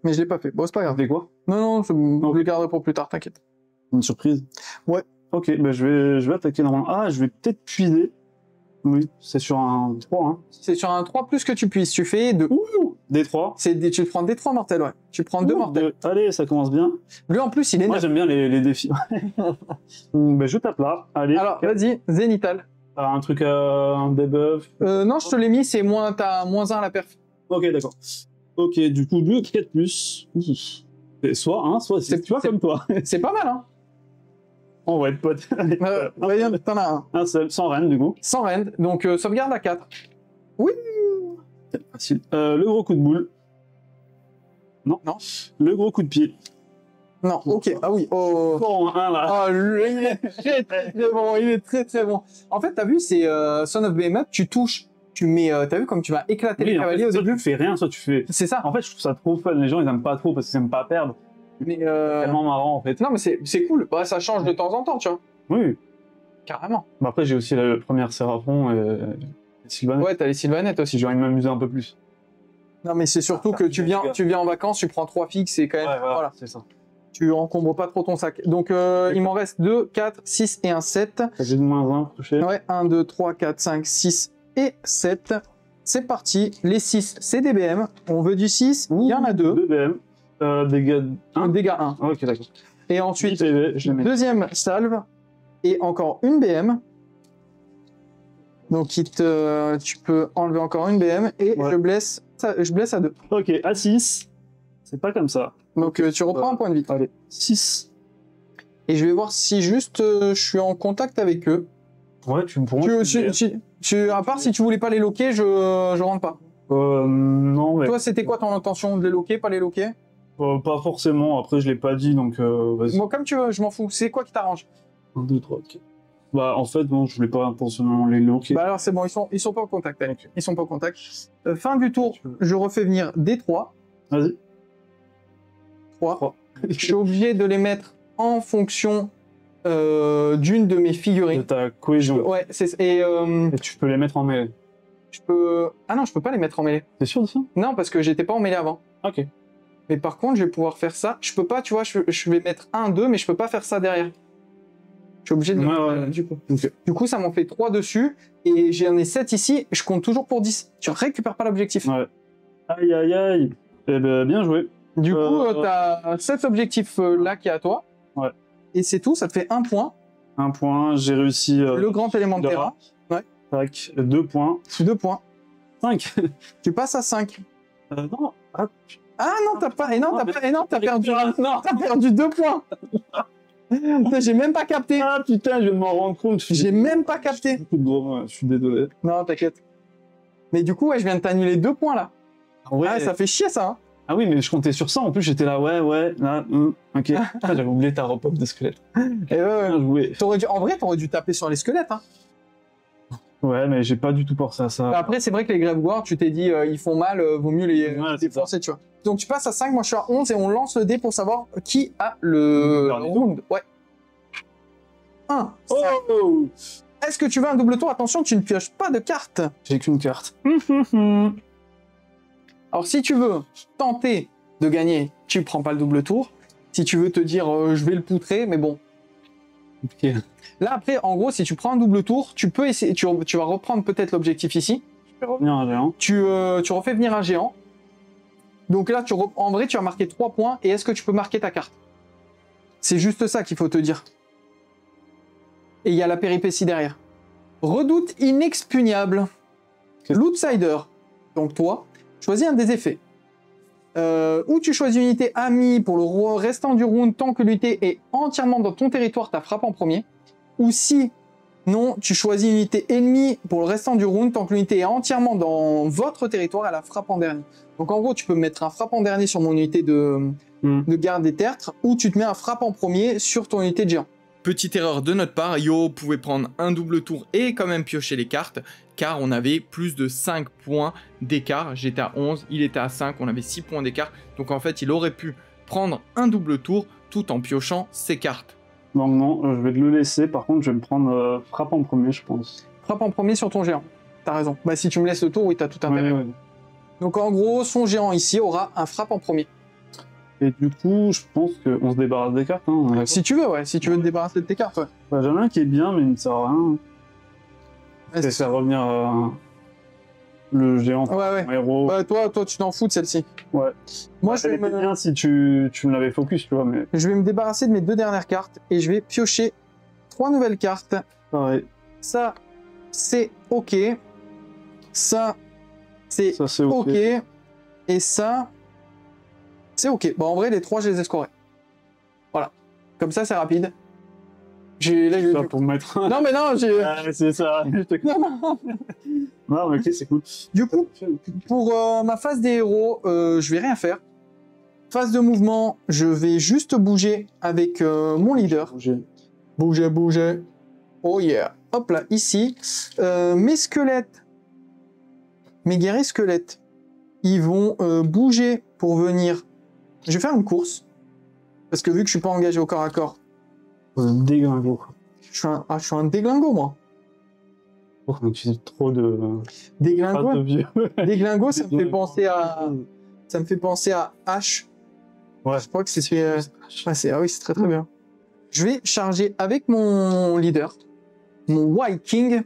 Mais je l'ai pas fait. Bon, c'est pas grave. Fait quoi? Non, je le garderai pour plus tard, t'inquiète. Une surprise? Ouais. Ok, bah je vais attaquer normalement. Ah, je vais peut-être puiser. Oui, c'est sur un 3, hein. C'est sur un 3 plus que tu puisses. Tu fais 2. Des 3. Tu prends des 3 mortels, ouais. Tu prends 2 mortels. Allez, ça commence bien. Lui, en plus, il est Moi, neuf. j'aime bien les défis. Bah, je tape là. Allez. Alors, vas-y, Zénital. Un truc un debuff. Non, je te l'ai mis, t'as moins 1 à la perf. Ok, d'accord. Ok, du coup, 2, 4 plus. C'est soit 1, soit 6. Tu vois, comme toi. C'est pas mal, hein. On va être potes. Allez, Vas-y, t'en as un. un seul, sans reine, du coup. Sans rend, donc sauvegarde à 4. Facile. Le gros coup de boule. Non. Non. Le gros coup de pied. Non, ok. Ah oui. Oh. Encore un là. Ah, lui, il est très très bon. Il est très très bon. En fait, t'as vu, c'est Son of Behemoth, tu touches, tu mets. T'as vu comme tu vas éclater les Oui, en cavaliers fait, au soit début. tu fais rien, soit tu fais. C'est ça. En fait, je trouve ça trop fun. Les gens, ils aiment pas trop parce qu'ils aiment pas perdre. Mais C'est tellement marrant, en fait. non, mais c'est cool. Bah, ça change de temps en temps, tu vois. Oui. Carrément. Bah, après, j'ai aussi la première Séraphon et Sylvain. Ouais, t'as les Sylvanettes aussi. Si j'ai envie de m'amuser un peu plus. Non, mais c'est surtout que tu viens en vacances, tu prends 3 fixes et quand même. Ouais, Voilà. c'est ça. Tu encombres pas trop ton sac. Donc, il m'en reste 2, 4, 6 et un 7. J'ai de moins 1 pour toucher. Ouais, 1, 2, 3, 4, 5, 6 et 7. C'est parti. Les 6, c'est des BM. On veut du 6. Il y en a 2. 2 BM. Dégâts 1. Dégâts 1. Ah, ok, d'accord. Et ensuite, je les mets. deuxième salve. Et encore une BM. Donc, tu peux enlever encore une BM. Et Ouais. je blesse à 2. Ok, à 6. C'est pas comme ça. Donc, tu reprends un point de vie. Allez, 6. Et je vais voir si juste je suis en contact avec eux. Ouais, tu me prends. À part si tu voulais pas les loquer, je rentre pas. Non, mais. Toi, c'était quoi ton intention? De les loquer, pas les loquer? Pas forcément. Après, je l'ai pas dit, donc vas-y. Bon, comme tu veux, je m'en fous. C'est quoi qui t'arrange? 1, 2, 3, ok. Bah, en fait, non, je voulais pas intentionnellement les loquer. Bah alors, c'est bon, ils sont pas en contact avec. Ils sont pas en contact. Fin du tour, je refais venir des 3. Vas-y. 3. Je suis obligé de les mettre en fonction d'une de mes De figurines. ta cohésion. Ouais, et Et tu peux les mettre en mêlée. je peux... Ah non, je peux pas les mettre en mêlée. T'es sûr de ça? Non, parce que j'étais pas en mêlée avant. Ok. Mais par contre, je vais pouvoir faire ça. Je peux pas, tu vois, je vais mettre 1, 2, mais je peux pas faire ça derrière. Je suis obligé de... Ouais. du coup. Ok. Du coup, ça m'en fait 3 dessus. Et j'en ai 7 ici. Je compte toujours pour 10. Tu récupères pas l'objectif. Ouais. Aïe, aïe, aïe. Eh ben, bien joué. Du coup, t'as 7 objectifs là qui est à toi. Ouais. Et c'est tout, ça te fait 1 point. 1 point, j'ai réussi. Le grand élément de terrain. Tac, 2 points. 2 points. 5. Tu passes à 5. Non. Ah, Ah non, t'as pas. Et non, t'as perdu. Non, t'as perdu 2 points. Putain, j'ai même pas capté. ah, putain, je viens de m'en rendre compte. J'ai même pas capté. Beaucoup de gros, je suis désolé. Non, t'inquiète. Mais du coup, ouais, je viens de t'annuler 2 points là. Ouais. Ah, ça fait chier ça. Hein. Ah oui, mais je comptais sur ça. En plus, j'étais là, ouais, là, ok. Putain, j'avais oublié ta repop de squelette. Et Bien joué. en vrai, t'aurais dû taper sur les squelettes. Hein. Ouais, mais j'ai pas du tout pensé à ça. Après, c'est vrai que les Grave Guards, tu t'es dit, ils font mal, vaut mieux les défoncer, tu vois. Donc tu passes à 5, moi je suis à 11 et on lance le dé pour savoir qui a le round. Ouais. 1. Oh! Est-ce que tu veux un double tour? Attention, tu ne pioches pas de carte. J'ai qu'une carte. Alors si tu veux tenter de gagner, tu prends pas le double tour. Si tu veux te dire, je vais le poutrer, mais bon. Ok. Là après, en gros, si tu prends un double tour, tu peux essayer, tu vas reprendre peut-être l'objectif ici. Je vais revenir à un géant. Tu refais venir un géant. Donc là, en vrai, tu as marqué 3 points. Et est-ce que tu peux marquer ta carte? C'est juste ça qu'il faut te dire. Et il y a la péripétie derrière. Redoute inexpugnable. L'outsider, donc toi, choisis un des effets. Ou tu choisis une unité amie pour le restant du round tant que l'unité est entièrement dans ton territoire, ta frappe en premier. Ou si non, tu choisis une unité ennemie pour le restant du round tant que l'unité est entièrement dans votre territoire, elle a frappe en dernier. Donc en gros, tu peux mettre un frappe en dernier sur mon unité de garde des tertres, ou tu te mets un frappe en premier sur ton unité de géant. Petite erreur de notre part, Yo pouvait prendre un double tour et quand même piocher les cartes, car on avait plus de 5 points d'écart. J'étais à 11, il était à 5, on avait 6 points d'écart. Donc en fait, il aurait pu prendre un double tour tout en piochant ses cartes. Donc non, je vais le laisser. Par contre, je vais me prendre frappe en premier, je pense. Frappe en premier sur ton géant. T'as raison. Bah si tu me laisses le tour, oui, t'as tout intérêt. Ouais. Donc en gros, son géant ici aura un frappe en premier. Et du coup, je pense qu'on se débarrasse des cartes. Hein, si tu veux, ouais. Si tu veux te débarrasser de tes cartes, ouais. Bah, j'en ai un qui est bien, mais il ne sert à rien. Ouais, c'est faire revenir le géant. Ouais. Héros. Bah, toi, tu t'en fous de celle-ci. Ouais. Moi, je vais bien si tu me l'avais focus, tu vois, mais... Je vais me débarrasser de mes 2 dernières cartes et je vais piocher 3 nouvelles cartes. Pareil. Ça, c'est OK. Ça, c'est OK. Et ça, c'est OK. Bon, en vrai, les 3, je les ai scorés. Voilà. Comme ça, c'est rapide. Là, ça pour mettre... Non, mais non, j'ai... Ah, c'est ça. Non, mais ok, c'est cool. Du coup, pour ma phase des héros, je vais rien faire. Phase de mouvement, je vais juste bouger avec mon leader. Bouger. Oh yeah. Hop là, ici. Mes squelettes, mes guerriers squelettes, ils vont bouger pour venir... Je vais faire une course. Parce que vu que je suis pas engagé au corps à corps... Déglingo. Je suis un déglingo, moi. Oh, on utilise trop de... Déglingo, ça me fait penser à... Ça me fait penser à H Ouais. Je crois que c'est ah oui, c'est très très bien. Je vais charger avec mon leader, mon White King.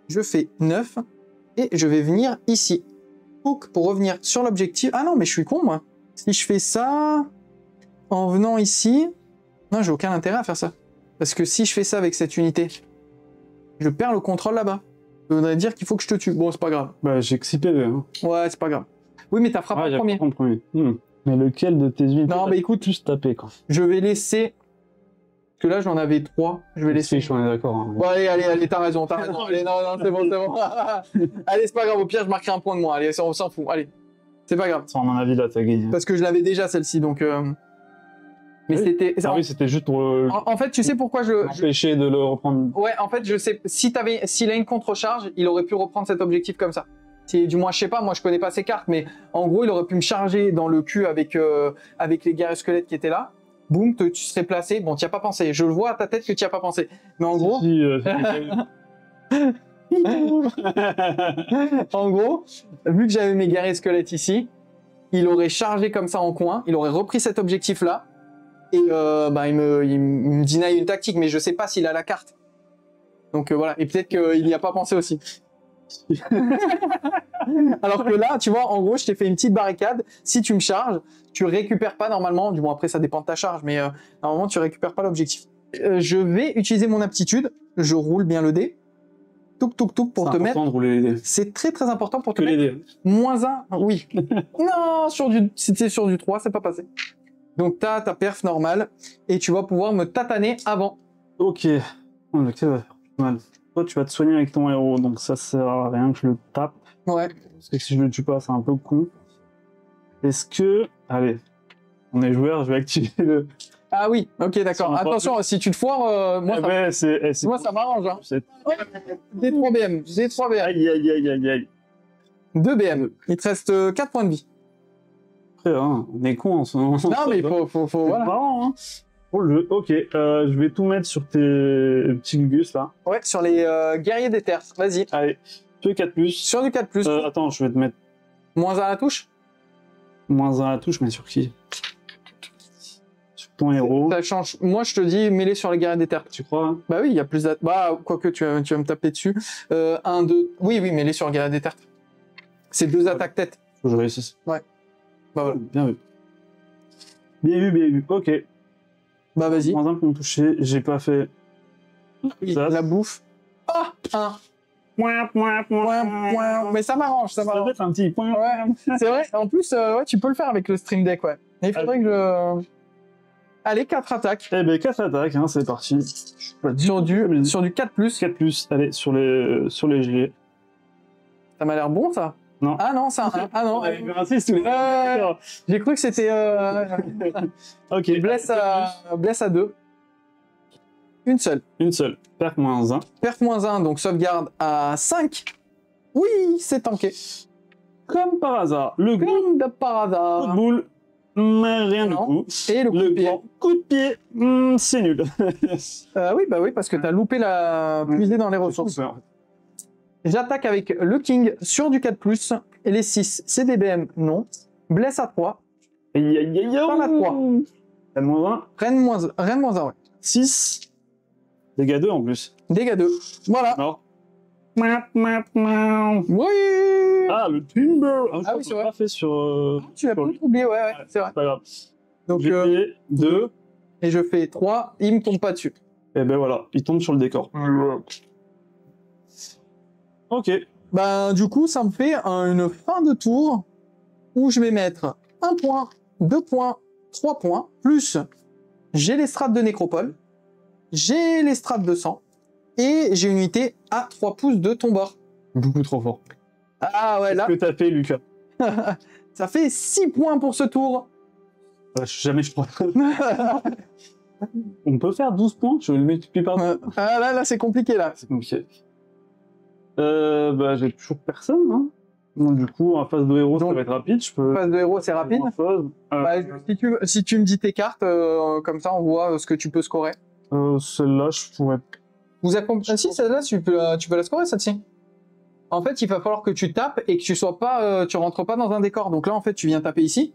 Je fais 9 et je vais venir ici. Hook pour revenir sur l'objectif. Ah non, mais je suis con, moi. Si je fais ça en venant ici, non, j'ai aucun intérêt à faire ça. Parce que si je fais ça avec cette unité, je perds le contrôle là-bas. Ça voudrait dire qu'il faut que je te tue. Bon, c'est pas grave. Bah, j'ai que 6 PV. Hein. Ouais, c'est pas grave. Oui, mais t'as frappé en premier. En premier. Mais lequel de tes unités Non, mais écoute, plus tapé, quoi. je vais laisser... Parce que là, j'en avais 3. Je vais laisser... Si, on est d'accord. Hein. Bon, allez, t'as raison. Allez, non, c'est bon. Allez, c'est pas grave. Au pire, je marquerai un point de moins. Allez, on s'en fout. Allez, c'est pas grave. Sans mon avis, là, t'as gagné. Parce que je l'avais déjà, celle-ci, donc... Mais oui. c'était... Ah oui, c'était juste pour... En fait, tu sais pourquoi je... empêcher de le reprendre. Ouais, en fait, je sais... S'il a une contre-charge, il aurait pu reprendre cet objectif comme ça. Du moins, je sais pas, moi je connais pas ses cartes, mais en gros, il aurait pu me charger dans le cul avec les guerriers squelettes qui étaient là. Boum, tu serais placé. Bon, t'y as pas pensé. Je le vois à ta tête que t'y as pas pensé. Mais en gros... En gros, vu que j'avais mes guerriers squelettes ici, il aurait chargé comme ça en coin, il aurait repris cet objectif-là, et il me deny une tactique, mais je sais pas s'il a la carte. Donc voilà, et peut-être qu'il n'y a pas pensé aussi. Alors que là, tu vois, en gros, je t'ai fait une petite barricade. Si tu me charges, tu récupères pas normalement, du moins après ça dépend de ta charge, mais normalement tu récupères pas l'objectif. Je vais utiliser mon aptitude, je roule bien le dé. Touk touk touk pour te mettre. De rouler les dés. C'est très très important pour te que mettre. Les dés. -1, oui. Non, c'était sur du 3, c'est pas passé. Donc t'as ta perf normale et tu vas pouvoir me tataner avant. Ok. Ok, ça va faire mal. Toi, tu vas te soigner avec ton héros, donc ça sert à rien que je le tape. Ouais. Parce que si je le tue pas, c'est un peu con. Est-ce que... Allez, on est joueur, je vais activer le... Ah oui, ok, d'accord. Attention, si tu te foires, moi, moi ça m'arrange. Hein. D3BM, D3BM. Aïe, aïe, aïe, aïe, aïe. 2 BM. Il te reste 4 points de vie. Après, hein, on est con en ce moment. Non, mais il faut voilà. Marrant, hein. Oh, ok, je vais tout mettre sur tes petits Gugus, là. Ouais, sur les guerriers des terres. Vas-y. Allez, tu es 4+. Sur du 4+. Attends, je vais te mettre... -1 à la touche. -1 à la touche, mais sur qui? Sur ton héros. Ça change. Moi, je te dis, mêlé sur les guerriers des terres. Tu crois, hein? Bah oui, il y a plus de... Bah, quoique, tu vas me taper dessus. 1, 2... Oui, mêlé sur le guerrier des terres. C'est 2 attaques tête. Faut que je réussisse. Ouais. Bah voilà. Bien vu. Bien vu, bien vu. Ok. Bah vas-y. -1 pour me toucher, j'ai pas fait... Ça, la bouffe. Ah, 1. Mais ça m'arrange, ça m'arrange. Ça va être un petit point. Ouais, c'est vrai. En plus, ouais, tu peux le faire avec le Stream Deck, ouais. Et il faudrait que je... Allez, 4 attaques. Eh ben 4 attaques, hein, c'est parti. Sur du 4+. 4+, allez, sur les gilets. Ça m'a l'air bon, ça. Non. Ah non, c'est un 1. Ah non. J'ai cru que c'était... Ok. Blesse à 2. Une seule. Une seule. Perf -1. Perf -1, donc sauvegarde à 5. Oui, c'est tanké. Comme par hasard. Le Comme de par coup de hasard. boule, mais rien du coup. Et le coup de pied. grand coup de pied, c'est nul. Oui, bah oui, parce que t'as loupé la puisée dans les ressources. J'attaque avec le King sur du 4+, et les 6, c'est des BM, non. Blesse à 3. Aïe, aïe, aïe, Parle à 3. Reine -1. Reine -1, ouais. 6. Dégâts 2 en plus. Dégâts 2. Voilà. Alors. Oui. Ah, le Timber. Ah oui, c'est vrai. Pas fait sur... Tu l'as plus oublié, ouais, c'est vrai. C'est pas grave. Donc, j'ai fait 2. Et je fais 3, il me tombe pas dessus. Et ben voilà, il tombe sur le décor. Ok. Ben, du coup, ça me fait une fin de tour où je vais mettre 1 point, 2 points, 3 points, plus j'ai les strates de nécropole, j'ai les strates de sang, et j'ai une unité à 3 pouces de ton bord. Beaucoup trop fort. Ah ouais, là... Qu'est-ce que t'as fait, Lucas? Ça fait 6 points pour ce tour. Jamais je prends. On peut faire 12 points? Je le multiplie par 2. Ah là, c'est compliqué, là. C'est compliqué. Bah, j'ai toujours personne, hein. Donc, du coup, en phase de héros, ça va être rapide. Je peux... Phase de héros, c'est rapide. Bah, si tu me dis tes cartes, comme ça, on voit ce que tu peux scorer. Celle-là, je pourrais... Ah si, celle-là, tu peux la scorer, celle-ci. En fait, il va falloir que tu tapes et que tu sois pas, tu rentres pas dans un décor. Donc là, en fait, tu viens taper ici.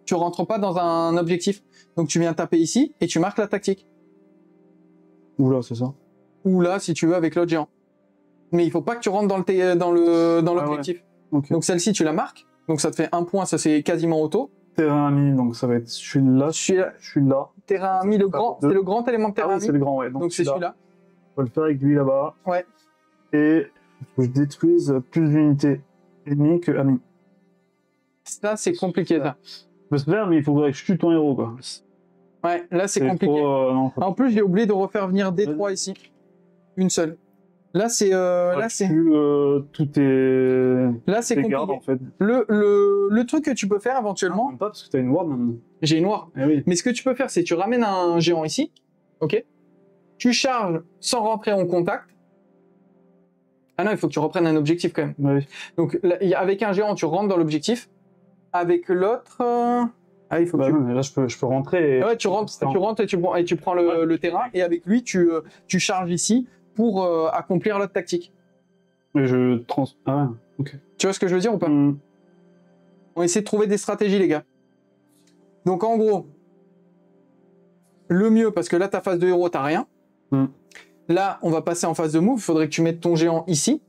tu rentres pas dans un objectif. Donc tu viens taper ici et tu marques la tactique. Oula, c'est ça. Ou là, si tu veux, avec l'autre géant. Mais il faut pas que tu rentres dans l'objectif. Ok. Donc celle-ci, tu la marques. Donc ça te fait 1 point, ça c'est quasiment auto. Terrain ami, donc ça va être celui-là. Je suis là. Terrain ami, c'est le grand élément de terrain Ah oui, ami. c'est le grand, ouais. Donc c'est celui-là. On va le faire avec lui là-bas. Ouais. Et faut que je détruise plus d'unités ennemies que amis. Ça, c'est compliqué, ça. Je peux se faire, mais il faudrait que je tue ton héros, quoi. Ouais, là, c'est compliqué. Trop, non, En plus, j'ai oublié de refaire venir D3 ici. Une seule. Là, c'est... là, c'est... tout est... Là, c'est compliqué. Gardes, en fait. Le truc que tu peux faire éventuellement... Non, pas parce que t'as une ward maintenant. J'ai une ward. Eh oui. Mais ce que tu peux faire, c'est tu ramènes un géant ici. Ok. Tu charges sans rentrer en contact. Ah non, il faut que tu reprennes un objectif quand même. Oui. Donc, là, avec un géant, tu rentres dans l'objectif. Avec l'autre... Ah, il faut que Bah tu... non, mais là, je peux rentrer et... Ouais, tu rentres et tu prends le terrain. Et avec lui, tu charges ici pour accomplir l'autre tactique. Mais je trans... Ah ouais, ok. Tu vois ce que je veux dire ou pas? On essaie de trouver des stratégies, les gars. Donc, en gros, le mieux, parce que là, ta phase de héros, t'as rien. Là, on va passer en phase de move. Il faudrait que tu mettes ton géant ici.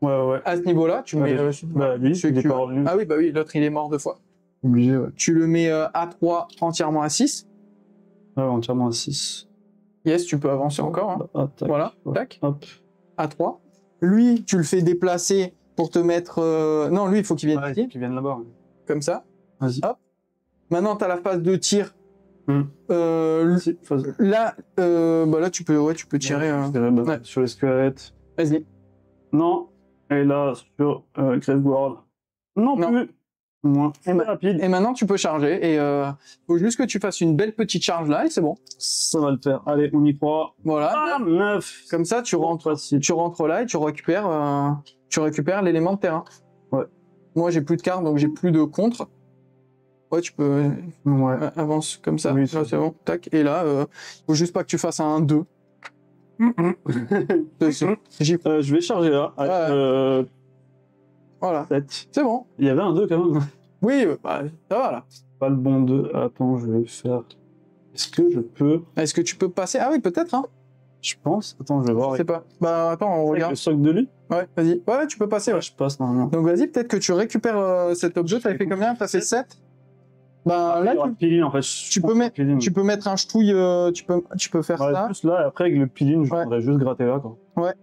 Ouais. À ce niveau-là, tu mets... Bah lui, celui que il est tu pas veux. revenu. Ah oui, bah oui, l'autre, il est mort 2 fois. Obligé, ouais. Tu le mets à 3 entièrement à 6. Ouais, entièrement à 6. Yes, tu peux avancer encore. Hein. Ah, tac. Voilà, Ouais. tac. Hop. À 3. Lui, tu le fais déplacer pour te mettre... Non, lui, il faut qu'il vienne Ouais, ici. qui viennent là-bas. Ouais. Comme ça. Vas-y. Hop. Maintenant, tu as la phase de tir. Si, phase. Là, bah là, tu peux tirer. Ouais. Sur les squelettes. Vas-y. Non. Et là, sur Graveguard. Non plus. Moins. C'est rapide. Et maintenant, tu peux charger. Et faut juste que tu fasses une belle petite charge là, et c'est bon. Ça va le faire. Allez, on y croit. Voilà. Ah, 9. Comme ça, tu rentres là et tu récupères l'élément de terrain. Ouais. Moi, j'ai plus de cartes, donc j'ai plus de contre. Ouais, tu peux avance comme ça. Oui, là, c'est bon. Tac. Et là, faut juste pas que tu fasses un 2. Je vais charger là. Ouais. Voilà. 7. C'est bon. Il y avait un 2 quand même. Oui, bah, ça va là. Pas le bon 2. Attends, je vais faire. Est-ce que je peux. Est-ce que tu peux passer? Ah oui, peut-être, hein. Je pense. Attends, je vais voir. Je sais pas. Bah, attends, on Avec regarde. le socle de lui. Ouais, vas-y. Ouais, tu peux passer, ouais. Je passe normalement. Donc, vas-y, peut-être que tu récupères cet objet. T'avais fait combien? T'as fait 7? Bah, là, le piline, en fait. tu peux mettre un ch'touille, tu peux faire ça. Plus là, et après, avec le piline, je voudrais juste gratter là, quoi. Ouais.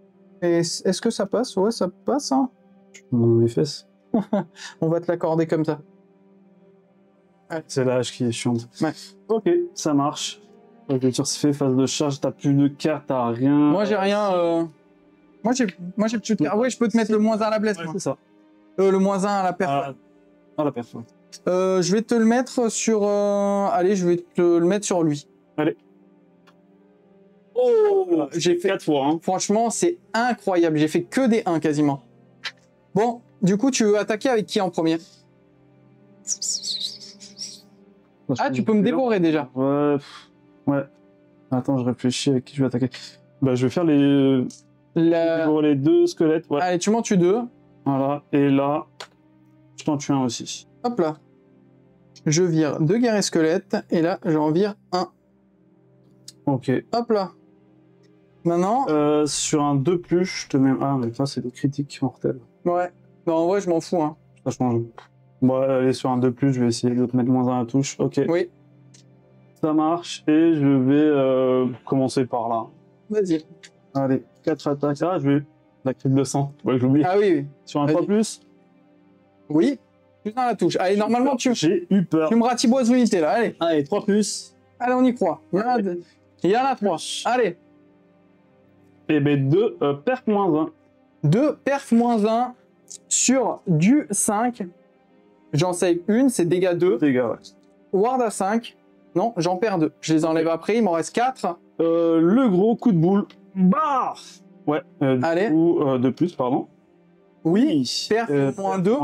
Et est-ce que ça passe? Ouais, ça passe, hein. Mes fesses. On va te l'accorder comme ça. Ouais. C'est l'âge qui est chiante. Ouais. Ok, ça marche. Donc, le tir se fait, phase de charge, t'as plus de cartes, t'as rien. Moi, j'ai rien. Moi, j'ai plus de cartes. Ouais, je peux te mettre le -1 à la blesse. Ouais, moi. c'est ça. Le -1 à la perte. Ah, la perte, ouais. Je vais te le mettre sur... Allez, je vais te le mettre sur lui. Allez. Oh, j'ai fait 4 fois, hein. Franchement, c'est incroyable. J'ai fait que des 1 quasiment. Bon, du coup, tu veux attaquer avec qui en premier? Ah, tu peux me dévorer déjà. Ouais. Attends, je réfléchis avec qui je vais attaquer. Bah, je vais faire les 2 squelettes. Ouais. Allez, tu m'en tues 2. Voilà. Et là, je t'en tue un aussi. Hop là. Je vire 2 guerriers squelettes. Et là, j'en vire 1. Ok. Hop là. Maintenant... sur un 2+, je te mets... Ah, mais ça, c'est des critiques mortels. Ouais. Non, en vrai, je m'en fous. Hein. Ça change. Bon, allez, sur un 2+, je vais essayer de te mettre -1 à la touche. Ok. Oui. Ça marche. Et je vais commencer par là. Vas-y. Allez, 4 attaques. Ah, je vais... La crit de sang. Ouais, j'oublie. Ah oui, oui. Sur un 3+. Oui. Plus dans la touche. Allez, normalement, J'ai eu peur. tu me ratiboises l'unité, là. Allez. Allez, 3+. Allez, on y croit. Il y en a 3. Allez. Et ben 2, perf -1. 2, perf -1 sur du 5. J'en save une, c'est dégâts 2. Dégâts, ouais. Ward à 5. Non, j'en perds 2. Je les enlève après, il m'en reste 4. Le gros coup de boule. Bah ouais, Allez. Du coup, 2+, pardon. Oui, perf -2.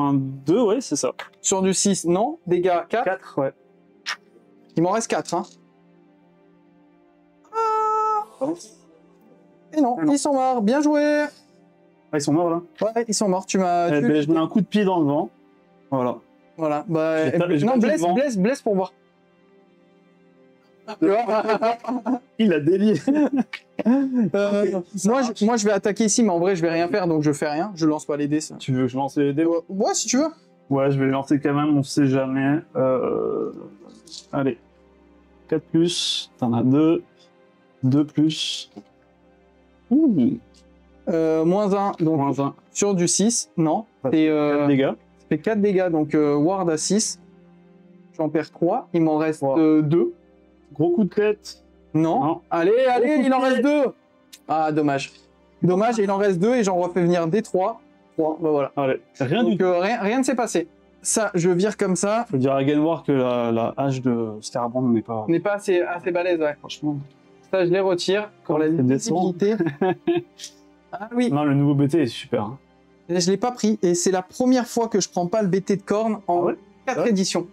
-2, ouais, c'est ça. Sur du 6, non. Dégâts 4. 4, ouais. Il m'en reste 4. Hein. Et non, ils sont morts. Bien joué. Ah, ils sont morts, là. Ouais, ils sont morts. Tu m'as... Je mets un coup de pied dans le vent. Voilà. Voilà. Bah, J'ai non, pas dit devant. blesse pour voir. Il a délié. Moi, je vais attaquer ici, mais en vrai, je vais rien faire, donc je fais rien. Je lance pas les dés. Ça. Tu veux que je lance les dés? Ouais, si tu veux. Ouais, je vais lancer quand même, on sait jamais. Allez. 4 plus, t'en as 2. 2 plus. Ouh. Moins 1, donc Moins 1. sur du 6. Non. Ça C'est fait 4 dégâts. ça fait 4 dégâts, donc ward à 6. J'en perds 3. Il m'en reste 2. Gros coup de tête. Non. Non. Allez, il en reste 2. Ah, dommage. Dommage, il en reste 2 et j'en refais venir des 3. 3, bah voilà. Allez, rien du Donc tout. rien ne s'est passé. Ça, je vire comme ça. Faut dire à Genwar que la hache de Starbrand n'est pas... On n'est pas assez balèze, ouais. Franchement... Ça, je les retire pour la C'est décevant. visibilité. Ah oui, Non, le nouveau BT est super. Hein. je l'ai pas pris et c'est la première fois que je prends pas le BT de Korn en Ah ouais 4 Ouais. éditions.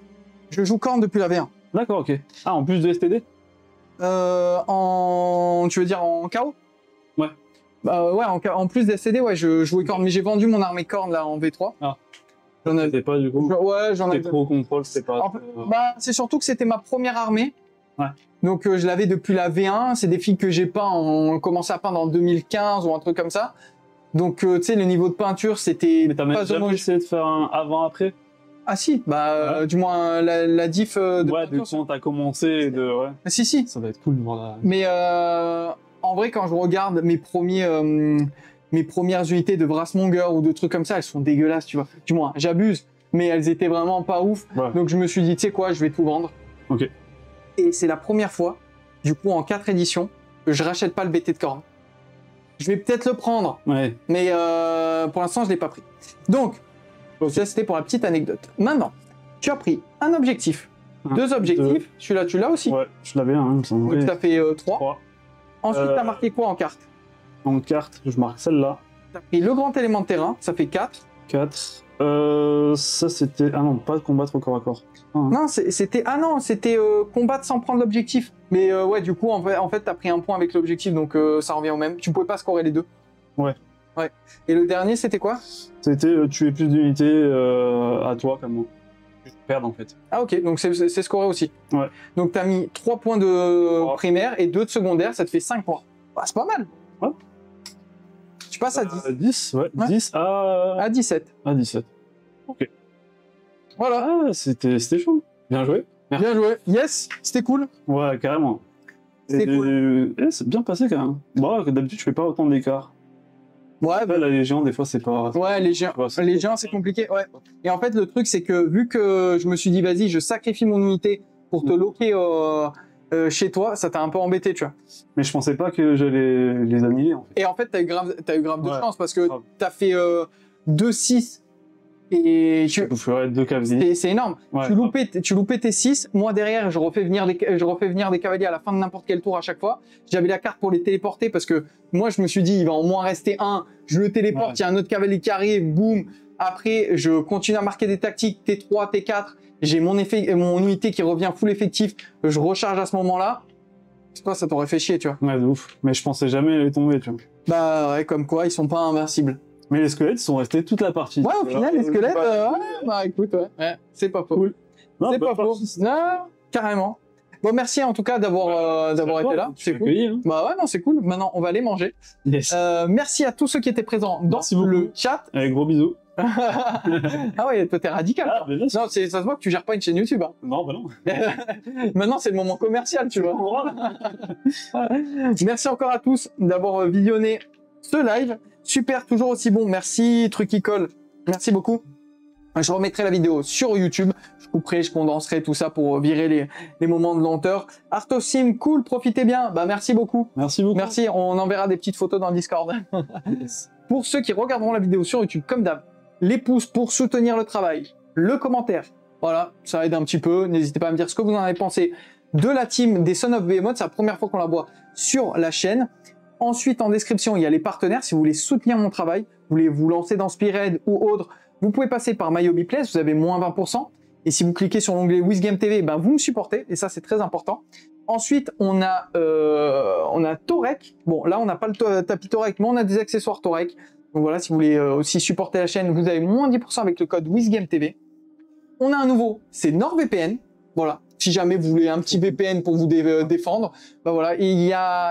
Je joue Korn depuis la V1. D'accord, ok. Ah, en plus de STD? Tu veux dire en KO? Ouais. Bah ouais, en plus des CD, ouais, je jouais Korn, mais j'ai vendu mon armée Korn là en V3. Ah. J'en avais. C'était pas du coup. Ouais, j'en avais. C'était trop au contrôle, c'était pas. En fait, bah, c'est surtout que c'était ma première armée. Ouais. Donc je l'avais depuis la V1. C'est des filles que j'ai peint, on commençait à peindre en 2015 ou un truc comme ça. Donc tu sais, le niveau de peinture, c'était Mais t'as même pas jamais homogène. essayé de faire un avant-après? Ah si, bah Ouais. du moins la diff de Ouais, peinture. depuis quand t'as commencé et de. Ouais. Ah, si. Ça va être cool de voir la. Mais en vrai, quand je regarde mes premières unités de Brassmonger ou de trucs comme ça, elles sont dégueulasses, tu vois. Du moins, j'abuse, mais elles étaient vraiment pas ouf. Ouais. Donc je me suis dit, tu sais quoi, je vais tout vendre. Ok. Et c'est la première fois, du coup, en 4 éditions, que je rachète pas le BT de Korn. Je vais peut-être le prendre, Ouais. mais pour l'instant, je l'ai pas pris. Donc, ça c'était pour la petite anecdote. Maintenant, tu as pris un objectif, Un, 2 objectifs. deux. Celui-là, tu l'as aussi. Ouais, je l'avais, hein, il me semble. Donc ça fait 3. 3. Ensuite, tu as marqué quoi en carte? En carte, je marque celle-là. T'as pris le grand élément de terrain, ça fait 4. 4. Ça c'était. Ah non, pas combattre au corps à corps. Non, c'était combattre sans prendre l'objectif. Mais ouais, du coup, en fait, t'as pris un point avec l'objectif, donc ça revient au même. Tu pouvais pas scorer les deux. Ouais. Ouais. Et le dernier, c'était quoi? C'était tuer plus d'unités à toi comme moi. Je perdre en fait. Ah ok, donc c'est scoré aussi. Ouais. Donc t'as mis 3 points de Ouais. primaire et 2 de secondaire, ça te fait 5 points. Bah, c'est pas mal. Ouais. Tu passes à 10. 10, ouais. Ouais. 10 À 17. à 17. Voilà. Ah, c'était chaud. Bien joué. Merci. Bien joué. Yes, c'était cool. Ouais, carrément. C'est cool. C'est bien passé quand même. Bon, d'habitude, je fais pas autant d'écart. Ouais, Là, la Légion, des fois, c'est pas. ouais, les géants, Ouais, c'est- c'est compliqué. Ouais. Et en fait, le truc, c'est que vu que je me suis dit, vas-y, je sacrifie mon unité pour te loquer chez toi, ça t'a un peu embêté, tu vois. Mais je pensais pas que j'allais les annihiler en fait. Et en fait, t'as eu grave de Ouais, chance parce que grave. t'as fait 2-6 et Je ferais 2 cavaliers. c'est énorme. Ouais. Tu loupais tes 6. Moi, derrière, je refais venir des cavaliers à la fin de n'importe quel tour à chaque fois. J'avais la carte pour les téléporter parce que moi, je me suis dit, il va au moins rester un. Je le téléporte, il y a un autre cavalier qui arrive, boum. Après, je continue à marquer des tactiques, T3, T4. J'ai mon unité qui revient full effectif. Je recharge à ce moment-là. C'est quoi, ça t'aurait fait chier, tu vois. Ouais, de ouf. Mais je pensais jamais les tomber, tu vois. Bah ouais, comme quoi, ils sont pas invincibles. Mais les squelettes sont restés toute la partie. Ouais, au final, les squelettes, Bah, ouais, bah écoute, ouais, c'est pas faux. Cool. Non, C'est bah, pas faux. Non, carrément. Bon, merci en tout cas d'avoir été là. C'est cool. Accueilli, hein. Bah ouais, non, c'est cool. Maintenant, on va aller manger. Yes. Merci à tous ceux qui étaient présents dans Merci beaucoup. le chat. Allez, gros bisous. Ah ouais, toi, t'es radical. Ah, mais bien sûr. Non, ça se voit que tu gères pas une chaîne YouTube. Hein. Non, bah non. Maintenant, c'est le moment commercial, tu vois. Merci encore à tous d'avoir visionné ce live. Super, toujours aussi bon. Merci, Trucicole. Merci beaucoup. Je remettrai la vidéo sur YouTube. Je couperai, je condenserai tout ça pour virer les moments de lenteur. Artosim, cool, profitez bien. Bah, merci beaucoup. Merci beaucoup. Merci, on enverra des petites photos dans le Discord. Yes. Pour ceux qui regarderont la vidéo sur YouTube, comme d'hab, les pouces pour soutenir le travail, le commentaire, voilà, ça aide un petit peu. N'hésitez pas à me dire ce que vous en avez pensé de la team des Son of Behemoth. C'est la première fois qu'on la voit sur la chaîne. Ensuite, en description, il y a les partenaires. Si vous voulez soutenir mon travail, vous voulez vous lancer dans Spearhead ou autre, vous pouvez passer par MyHobbyPlace, vous avez moins 20%. Et si vous cliquez sur l'onglet WizGame TV, ben vous me supportez, et ça c'est très important. Ensuite, on a Torek. Bon, là, on n'a pas le tapis Torek, mais on a des accessoires Torek. Donc voilà, si vous voulez aussi supporter la chaîne, vous avez moins 10% avec le code WizGameTV. On a un nouveau, c'est NordVPN. Voilà. Si jamais vous voulez un petit VPN pour vous défendre, bah voilà. Et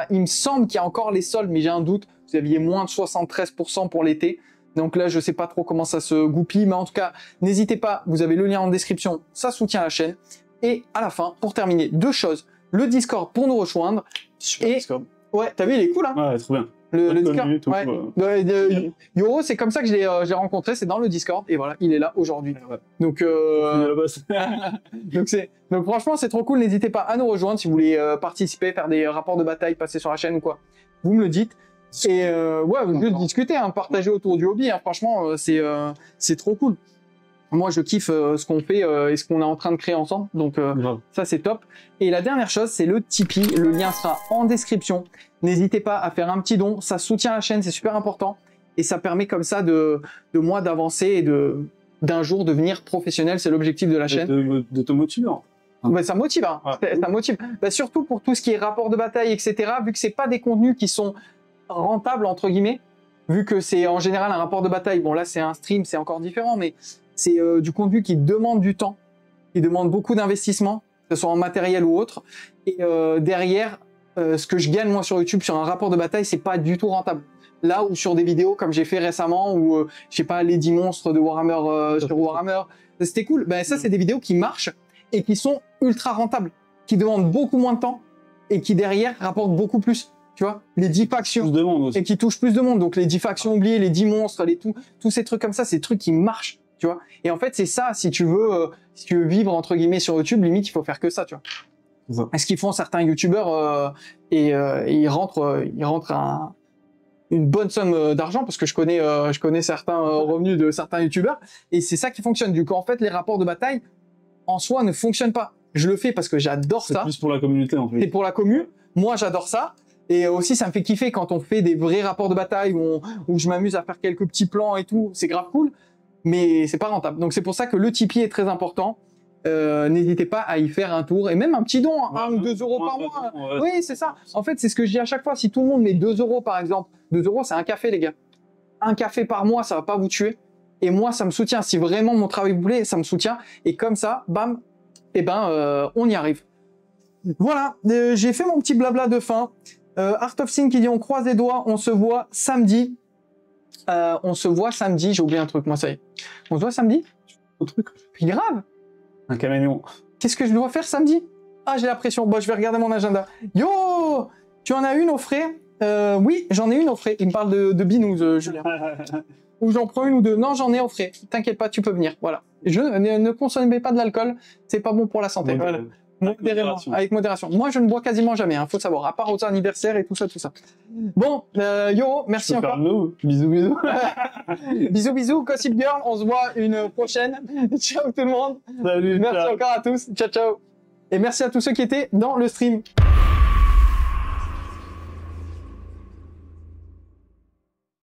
il me semble qu'il y a encore les soldes, mais j'ai un doute. Vous aviez moins de 73% pour l'été. Donc là, je sais pas trop comment ça se goupille, mais en tout cas, n'hésitez pas. Vous avez le lien en description. Ça soutient la chaîne. Et à la fin, pour terminer, 2 choses. Le Discord pour nous rejoindre. Super Discord. Ouais, t'as vu, il est cool, hein? Ouais, trop bien. Le Discord. Tout, Ouais. Yoro, c'est comme ça que je l'ai rencontré, c'est dans le Discord. Et voilà, il est là aujourd'hui. Ouais. Donc, donc franchement, c'est trop cool. N'hésitez pas à nous rejoindre si vous voulez participer, faire des rapports de bataille, passer sur la chaîne ou quoi. Vous me le dites. Et ouais, juste discuter, hein, partager autour du hobby. Hein, franchement, c'est trop cool. Moi, je kiffe ce qu'on fait et ce qu'on est en train de créer ensemble. Donc, ça, c'est top. Et la dernière chose, c'est le Tipeee. Le lien sera en description. N'hésitez pas à faire un petit don. Ça soutient la chaîne, c'est super important. Et ça permet comme ça de moi d'avancer et d'un jour devenir professionnel. C'est l'objectif de la chaîne. De te motiver. Bah, ça motive, hein. Ça motive. Bah, surtout pour tout ce qui est rapport de bataille, etc. Vu que c'est pas des contenus qui sont rentables, entre guillemets. Vu que c'est en général un rapport de bataille. Bon, là, c'est un stream, c'est encore différent, mais c'est du contenu qui demande du temps, qui demande beaucoup d'investissement, que ce soit en matériel ou autre. Et derrière, ce que je gagne moi sur YouTube sur un rapport de bataille, c'est pas du tout rentable. Là où sur des vidéos comme j'ai fait récemment, où je sais pas, les 10 monstres de Warhammer sur Warhammer, c'était cool. Ben ça, c'est des vidéos qui marchent et qui sont ultra rentables, qui demandent beaucoup moins de temps et qui derrière rapportent beaucoup plus. Tu vois, les 10 factions et qui touchent plus de monde. Donc les 10 factions oubliées, les 10 monstres, tous ces trucs comme ça, c'est des trucs qui marchent. Tu vois, et en fait c'est ça, si tu veux vivre entre guillemets sur YouTube, limite il faut faire que ça, tu vois. Ce qu'ils font certains youtubeurs ils rentrent une bonne somme d'argent, parce que je connais certains revenus de certains youtubeurs, et c'est ça qui fonctionne. Du coup en fait les rapports de bataille en soi ne fonctionnent pas. Je le fais parce que j'adore ça. C'est plus pour la communauté en fait. C'est pour la commu. Moi j'adore ça. Et aussi, ça me fait kiffer quand on fait des vrais rapports de bataille où je m'amuse à faire quelques petits plans et tout. C'est grave cool, mais c'est pas rentable. Donc c'est pour ça que le Tipeee est très important. N'hésitez pas à y faire un tour et même un petit don, 1 ou 2 euros par mois. Oui, c'est ça. En fait, c'est ce que je dis à chaque fois. Si tout le monde met 2 euros par exemple, 2 euros, c'est un café, les gars. Un café par mois, ça va pas vous tuer. Et moi, ça me soutient. Si vraiment mon travail vous plaît, ça me soutient. Et comme ça, bam, et ben, on y arrive. Voilà, j'ai fait mon petit blabla de fin. Art of Sin qui dit on croise les doigts, on se voit samedi. J'ai oublié un truc, moi ça y est. On se voit samedi? Un truc. Puis grave. Un caméléon. Qu'est-ce que je dois faire samedi? Ah, j'ai la pression. Bon, je vais regarder mon agenda. Yo, tu en as une au frais? Oui, j'en ai une au frais. Il me parle de binouze, Julien. Ou j'en prends une ou deux. Non, j'en ai au frais. T'inquiète pas, tu peux venir. Voilà. Ne consommez pas de l'alcool, c'est pas bon pour la santé. Voilà. Modérément, avec modération. Moi, je ne bois quasiment jamais, hein, faut savoir, à part aux anniversaires et tout ça, tout ça. Bon, yo, merci encore. Bisous, bisous. Bisous, bisous, Gossip Girl, on se voit une prochaine. Ciao tout le monde. Salut. Merci encore à tous. Ciao, ciao. Et merci à tous ceux qui étaient dans le stream.